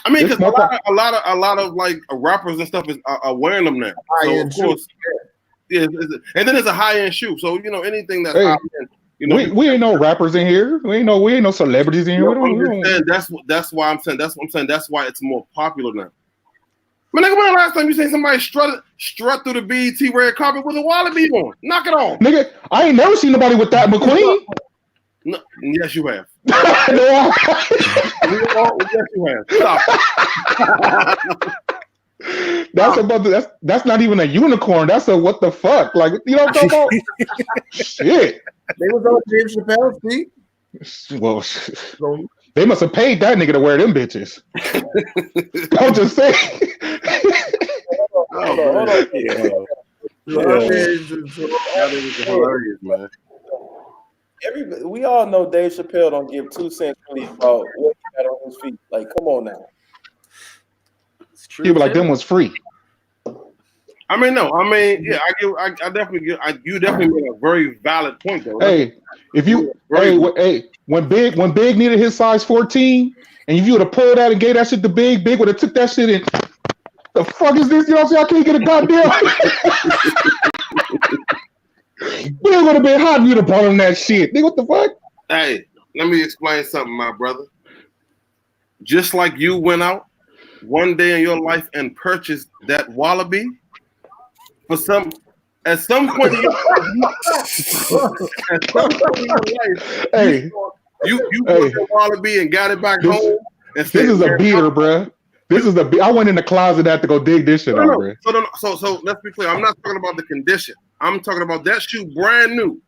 I mean, because a lot of like rappers and stuff are wearing them now. So of course, yeah, and then it's a high end shoe. So you know anything that's high end. You know, we ain't no rappers in here. We ain't no celebrities in here. That's why I'm saying. That's why it's more popular now. Man, nigga, when the last time you seen somebody strut through the BET red carpet with a Wallaby on? Knock it off. Nigga, I ain't never seen nobody with that McQueen. No, yes, you have. Yes, you have. Stop. That's not even a unicorn. That's a what the fuck? Like, you know what I'm talking about? Shit. They was on James Chappelle's feet. Well, they must have paid that nigga to wear them bitches. I'm just saying. Hold on. Hilarious, man. We all know Dave Chappelle don't give 2 cents really about what he got on his feet. Like, come on now. It's true. He was like, them was free. I mean, no. I mean, yeah. I definitely give. You definitely made a very valid point, though. Hey, when Big needed his size 14, and if you would have pulled that and gave that shit to Big would have took that shit and the fuck is this? You know what I'm saying? I can't get a goddamn. Big would have been hot if you'd have brought him that shit. Nigga, what the fuck? Hey, let me explain something, my brother. Just like you went out one day in your life and purchased that Wallaby, at some point in your life, hey, you bought your Wallaby and got it back home. This is a beater, bruh. I went in the closet to go dig this shit out, bruh. So let's be clear. I'm not talking about the condition. I'm talking about that shoe brand new.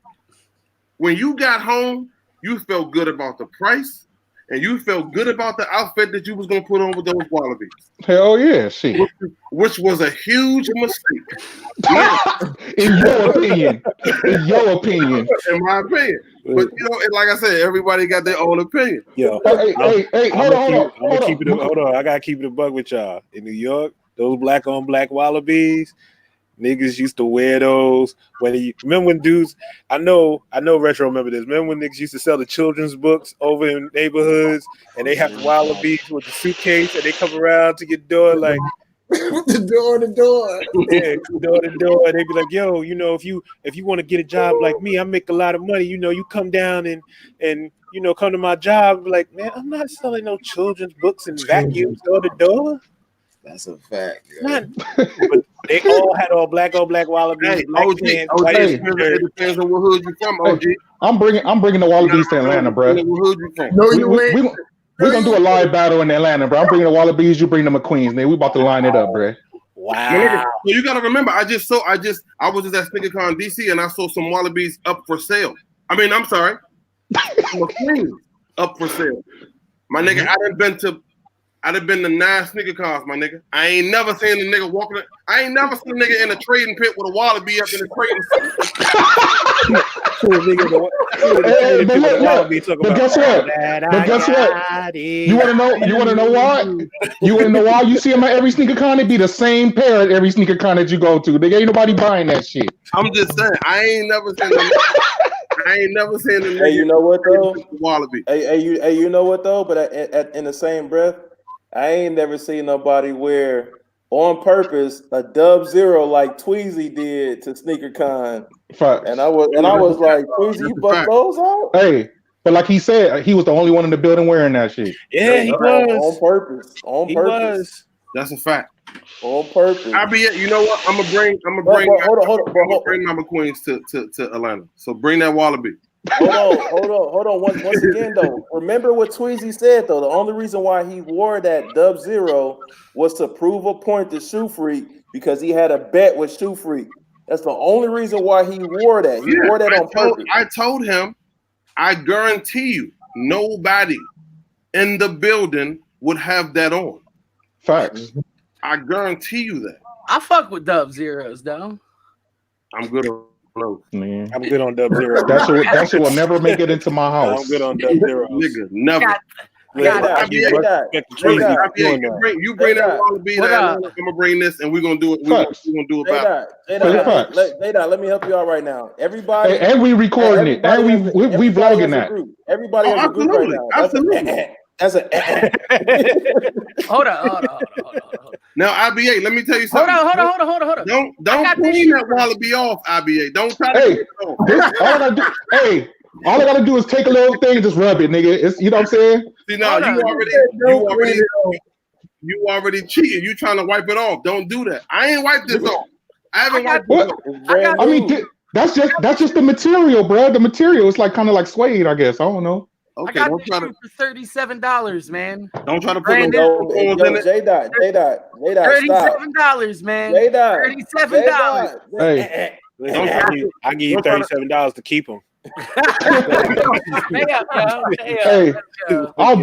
When you got home, you felt good about the price. And you felt good about the outfit that you was gonna put on with those Wallabies. Hell yeah, shit. Which was a huge mistake. In your opinion. In my opinion. But you know, like I said, everybody got their own opinion. Yo, hey, hold on. I gotta keep it a bug with y'all. In New York, those black on black Wallabies, niggas used to wear those. Remember when dudes? I know. Retro remember this. Remember when niggas used to sell the children's books over in neighborhoods, and they have the Wallabies with the suitcase, and they come around to your door like the door to door. Yeah, door to door. They'd be like, "Yo, you know, if you want to get a job like me, I make a lot of money. You know, you come down and you know, come to my job." Be like, man, I'm not selling no children's books and vacuums door to door. That's a fact. But they all had all black Wallabies. Hey, OG, it depends on what hood you from, OG. I'm bringing the Wallabies to Atlanta, bro. We're gonna do a live battle in Atlanta, bro. I'm bringing the Wallabies, you bring the McQueens, man. We about to line it up, bro. Wow. So you gotta remember, I was just at SNEAKERHEADS DC and I saw some Wallabies up for sale. I'm sorry, McQueens up for sale. My nigga, I done been to I'd have been the 9 sneaker cars, my nigga. I ain't never seen a nigga walking. I ain't never seen a nigga in a trading pit with a wallaby up in the trading pit. But guess what? But guess what? You want to know? You want to know why? You want to know why? You see them at every sneaker con. It be the same pair at every sneaker con that you go to. Nigga, ain't nobody buying that shit. I'm just saying. I ain't never seen a nigga. Hey, you know what though? Wallaby. Hey, you know what though? But in the same breath, I ain't never seen nobody wear on purpose a Dub Zero like Tweezy did to SneakerCon. Facts. And I was like, Tweezy, you bust those out? Hey, but like he said, he was the only one in the building wearing that shit. Yeah, he was on purpose. On purpose. That's a fact. On purpose. You know what? I'm gonna bring Mama Queens to Atlanta. So bring that wallaby. Hold on. Once again, though, remember what Tweezy said, though. The only reason why he wore that Dub Zero was to prove a point to Shoefreak because he had a bet with Shoefreak. That's the only reason why he wore that. He wore that on purpose. I told him, I guarantee you, nobody in the building would have that on. Facts. I guarantee you that. I fuck with Dub Zeros, though. I'm good on those. Man, I'm good on Dub Zero. That shit will never make it into my house. I'm good on Dub Zero. Nigga, never. You bring that wallaby. I'm gonna bring this, and we're gonna do it. We're gonna do it about. Let me help you out right now. Everybody, and we recording it, and we vlogging that. Everybody has a group right now. Absolutely. That's a. Hold on. Now, IBA, let me tell you something. Hold on. Don't clean that wallaby off, IBA. Don't try to. Hey, all I gotta do is take a little thing and just rub it, nigga. It's, you know what I'm saying? See, now you already cheating. You trying to wipe it off. Don't do that. I ain't wiped this off. I haven't wiped it off. I mean, that's just the material, bro. The material is like kind of like suede, I guess. I don't know. Okay, don't try to for $37, man. Don't try to put no in it. J-Dot, $37, man. J-Dot, $37. Hey, I give you $37 to keep them. Hey, I'll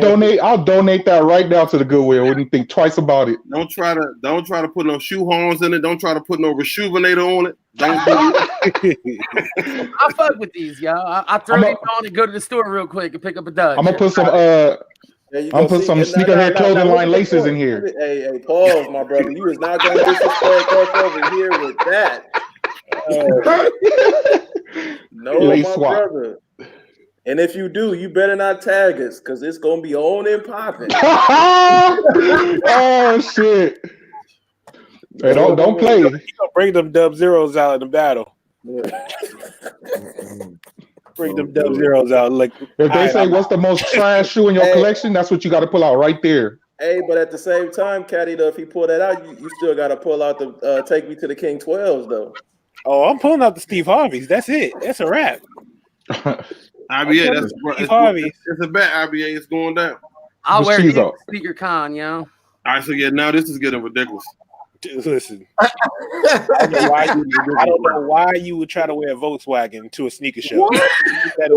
donate that right now to the Goodwill. Wouldn't think twice about it. Don't try to put no shoe horns in it. Don't try to put no rejuvenator on it. Don't do it. I fuck with these, y'all. I throw these on and go to the store real quick and pick up a Dutch. I'm gonna put some sneakerhead clothing line laces in here. Hey, pause, my brother. You is not gonna disrespect us over here with that. No, Lace my swap. brother. And if you do, you better not tag us because it's gonna be on and popping. Oh shit! Hey, don't play. You gonna bring them Dub Zeros out in the battle. Bring them Dub Zeros out. Like if they say what's the most trash shoe in your collection, that's what you got to pull out right there. Hey, but at the same time, Caddy, though, if you pull that out, you still got to pull out the Take Me to the King 12s, though. Oh, I'm pulling out the Steve Harveys. That's it. That's a wrap. IBA, it's a bet. IBA, it's going down. I'll wear it to Sneaker Con, yo. All right, so yeah, now this is getting ridiculous. Listen, I don't know why you would try to wear a Volkswagen to a sneaker show. Put that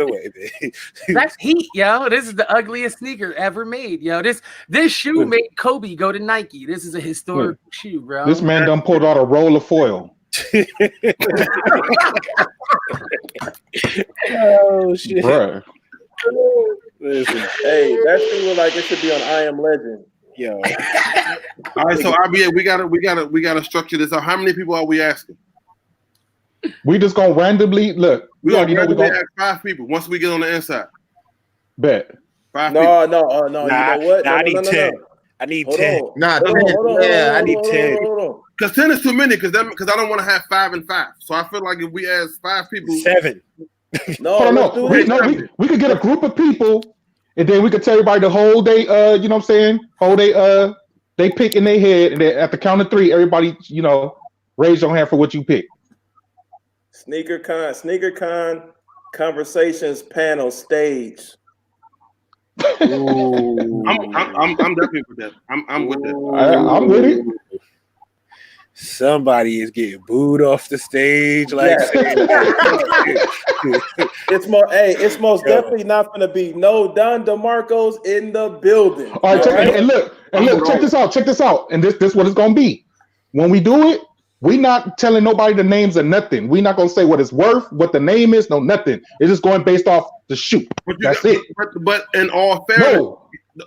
away, man. That's heat, yo. This is the ugliest sneaker ever made, yo. This shoe made Kobe go to Nike. This is a historical shoe, bro. This man done pulled out a roll of foil. Oh shit, bruh. Listen, hey, that shoe look like it should be on I Am Legend. Yo. All right, so IBA, we gotta structure this out. How many people are we asking? We just gonna randomly look. We already know we're gonna ask 5 people once we get on the inside. Bet. 5 people. No. You know what? I need 10. I need 10. I need 10. Because 10 is too many. Because I don't want to have 5 and 5. So I feel like if we ask 5 people, 7. We could get a group of people. And then we could tell everybody the whole day, you know what I'm saying? Whole day, they pick in their head, and then at the count of 3, everybody, you know, raise your hand for what you pick. SneakerCon conversations panel stage. I'm definitely with that. I'm with that. I'm with it. somebody is getting booed off the stage. Like, it's most definitely not going to be no Don DeMarco's in the building. All right, and look, check this out. And this what it's gonna be. When we do it, we not telling nobody the names of nothing. We not gonna say what it's worth, what the name is, no nothing. It's just going based off the shoot. That's it. But in all fairness,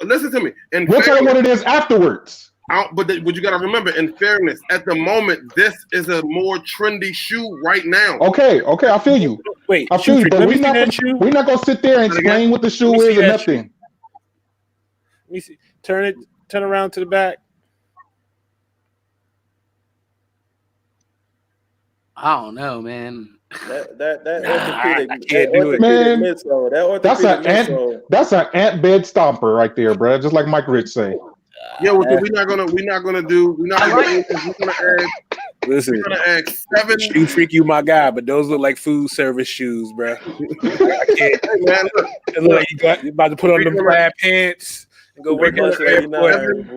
listen to me. We'll tell them what it is afterwards. But you got to remember, in fairness, at the moment, this is a more trendy shoe right now. Okay, I feel you. Wait, I feel you, but we're not gonna sit there and explain what the shoe is or nothing. Let me see. Turn around to the back. I don't know, man. I can't do it, man. That's an ant bed stomper right there, bro. Just like Mike Rich say. Yeah, well, we're not gonna add 7. Shoefreak, you my guy, but those look like food service shoes, bro. I can't. Man, look, you about to put on them plaid pants and go work at the airport.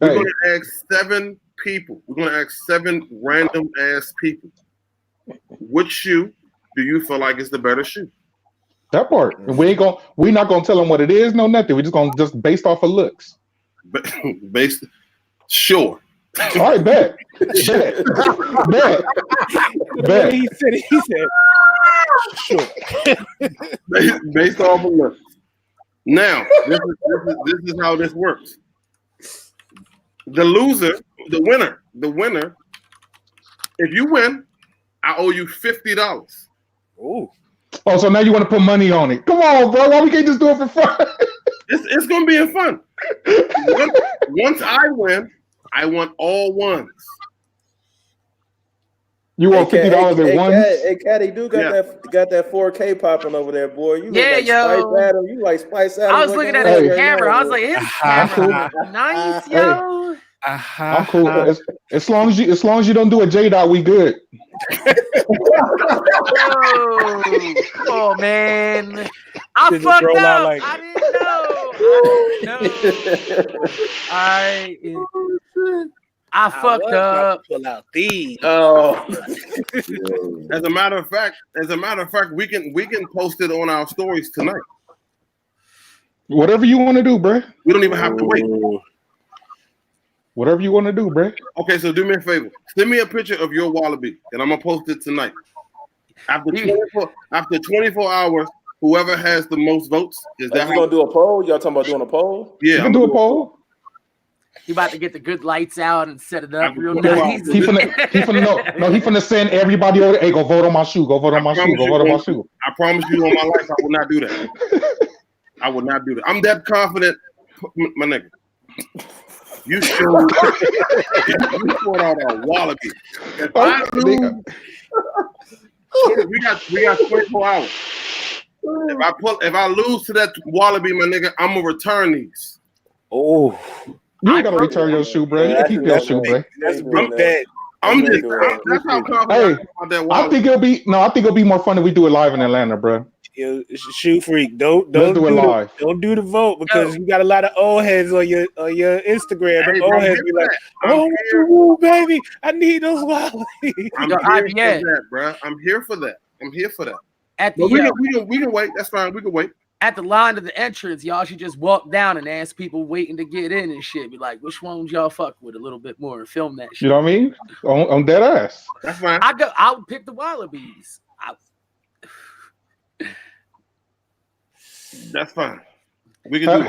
We're gonna ask 7 people. We're gonna ask 7 random ass people. Which shoe do you feel like is the better shoe? That part. And we're not gonna tell them what it is, no nothing. We're just gonna based off of looks. Sure. All right, bet. He said sure. Based off of looks. Now, this is how this works. The winner. If you win, I owe you $50. Ooh. Oh, so now you want to put money on it? Come on, bro. Why we can't just do it for fun? It's gonna be fun. Once I win, I want all ones. You want $50 at once? Hey, Caddy, got that 4K popping over there, boy. You Spice Adam. You like Spice Adam. I was looking at his camera. I was like, his camera, nice, yo. I'm cool. As long as you don't do a J-Dot, we good. Oh man, I fucked up. I didn't know. I fucked up. Pull out these. Oh. As a matter of fact, we can post it on our stories tonight. Whatever you want to do, bro. We don't even have to wait. Whatever you want to do, bro. Okay, so do me a favor. Send me a picture of your wallaby, and I'm gonna post it tonight. After 24 hours, whoever has the most votes is that. You gonna do a poll? Y'all talking about doing a poll? Yeah, you can do a poll. You about to get the good lights out and set it up real nice. He finna send everybody over. Hey, go vote on my shoe. Go vote on my shoe. Go vote on my shoe. I promise you on my life, I will not do that. I would not do that. I'm that confident, my nigga. You showed out a wallaby. If I lose, we got 24 hours. If I lose to that wallaby, my nigga, I'm gonna return these. Oh, you ain't gotta return your shoe, bro. You can keep your shoe, bro. That's bad. That's how confident I am about that wallaby. I think it'll be more fun if we do it live in Atlanta, bro. Shoefreak, don't do it live. Don't do the vote because you got a lot of old heads on your Instagram. The old heads be like, "Oh, baby, I need those wallabies." I'm here for that, bro. I'm here for that. We can wait. That's fine. We can wait. At the line of the entrance, y'all should just walk down and ask people waiting to get in and shit. Be like, which ones y'all fuck with a little bit more and film that shit. You know what I mean? On dead ass. That's fine. I would pick the wallabies. That's fine. We can do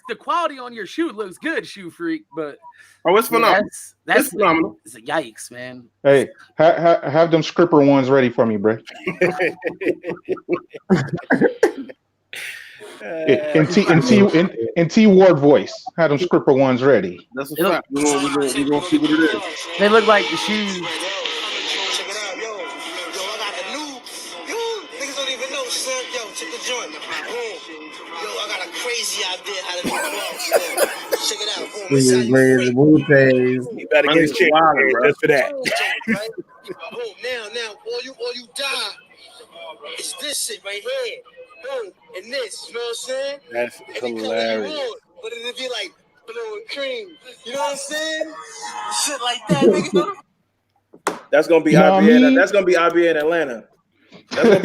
the quality on your shoe looks good, Shoefreak, but it's phenomenal. That's phenomenal. It's a yikes, man. Hey, have them scripper ones ready for me, bro. in T Ward voice, have them scripper ones ready. That's a fact. We're gonna see what it is. They look like the shoes. Crazy idea how to do clubs. Check it out. Boom. You better get his chick just for that. Boom. Now, all you die is this shit right here. Boom. And this, you know what I'm saying? That's hilarious. But it'll be like, boom. with cream. You know what I'm saying? Shit like that, nigga. That's gonna be Know what I IBA. mean? That's gonna be IBA in Atlanta. That's gonna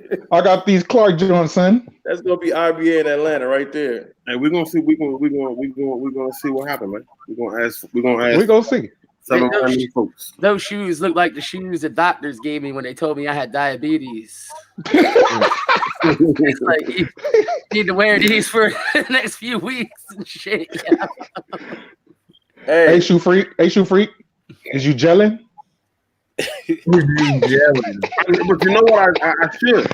be. I got these Clark Johnson. That's gonna be IBA in Atlanta right there. And we're gonna see. We're gonna see what happens, man. We're gonna ask. We gonna see. Some of our new folks. Those shoes look like the shoes the doctors gave me when they told me I had diabetes. It's like you need to wear these for the next few weeks and shit. Yeah. Hey, Shoefreak. Hey, Shoefreak. Is you gelling? But you know what? I should.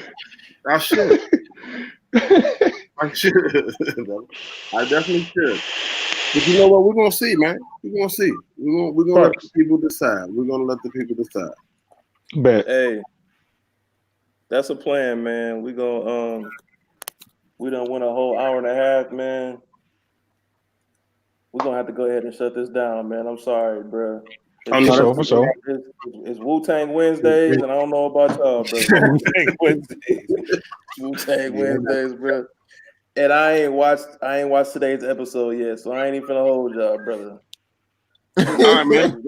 I should. I definitely should. But you know what? We're gonna see, man. We're gonna see. We're gonna let the people decide. We're gonna let the people decide. Bet. Hey, that's a plan, man. We gonna we done went a whole hour and a half, man. We're gonna have to go ahead and shut this down, man. I'm sorry, bro. For sure. It's Wu-Tang Wednesdays, and I don't know about y'all, bro. Wu-Tang Wednesdays, bro. And I ain't watched today's episode yet, so I ain't even finna hold y'all, brother. All right, man.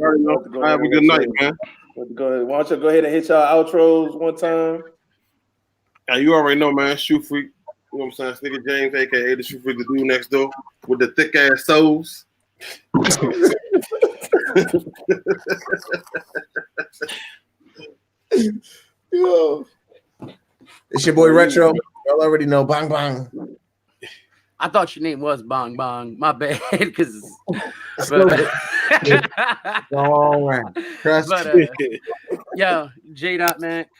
Have a good night, man. Go ahead. Why don't you go ahead and hit y'all outros one time? Now you already know, man. Shoefreak. You know what I'm saying? Nigga James, aka the Shoefreak, the dude next door with the thick ass soles. Yo. It's your boy Retro. Y'all already know. Bang bang. I thought your name was Bong Bong. My bad, because. All right. Yo, J. Mac,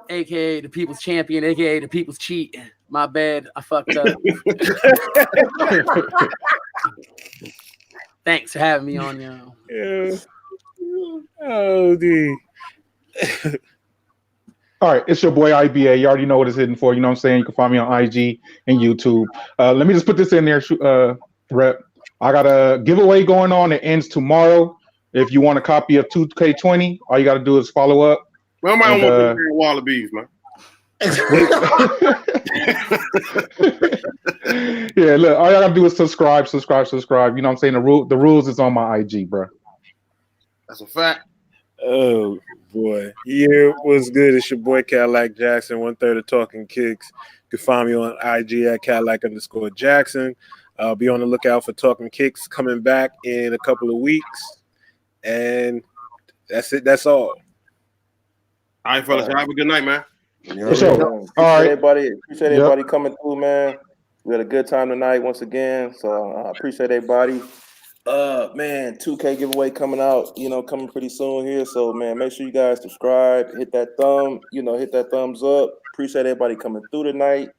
aka the People's Champion, aka the People's Cheat. My bad, I fucked up. Thanks for having me on, yo. Yeah. Oh, dude. All right, it's your boy IBA. You already know what it's hitting for. You know what I'm saying? You can find me on IG and YouTube. Let me just put this in there, Rep. I got a giveaway going on. It ends tomorrow. If you want a copy of 2K20, all you got to do is follow up. Well, I don't want to wallabies, man. Yeah, look, all y'all gotta do is subscribe. You know what I'm saying? The rules is on my IG, bro. That's a fact. Oh boy. Yeah, what's good? It's your boy Cadillac Jackson, 1/3 of Talking Kicks. You can find me on IG at Cadillac_Jackson. Be on the lookout for Talking Kicks coming back in a couple of weeks. And that's it. That's all. All right, fellas. Have a good night, man. Appreciate everybody coming through, man. We had a good time tonight once again, so I appreciate everybody. Man, 2K giveaway coming out, coming pretty soon here. So, man, make sure you guys subscribe, hit that thumbs up. Appreciate everybody coming through tonight.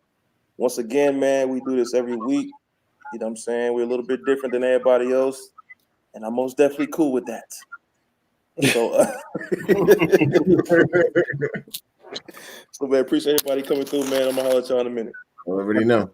Once again, man, we do this every week. You know what I'm saying? We're a little bit different than everybody else, and I'm most definitely cool with that. So, man, appreciate everybody coming through, man. I'm gonna holler at y'all in a minute. I already know.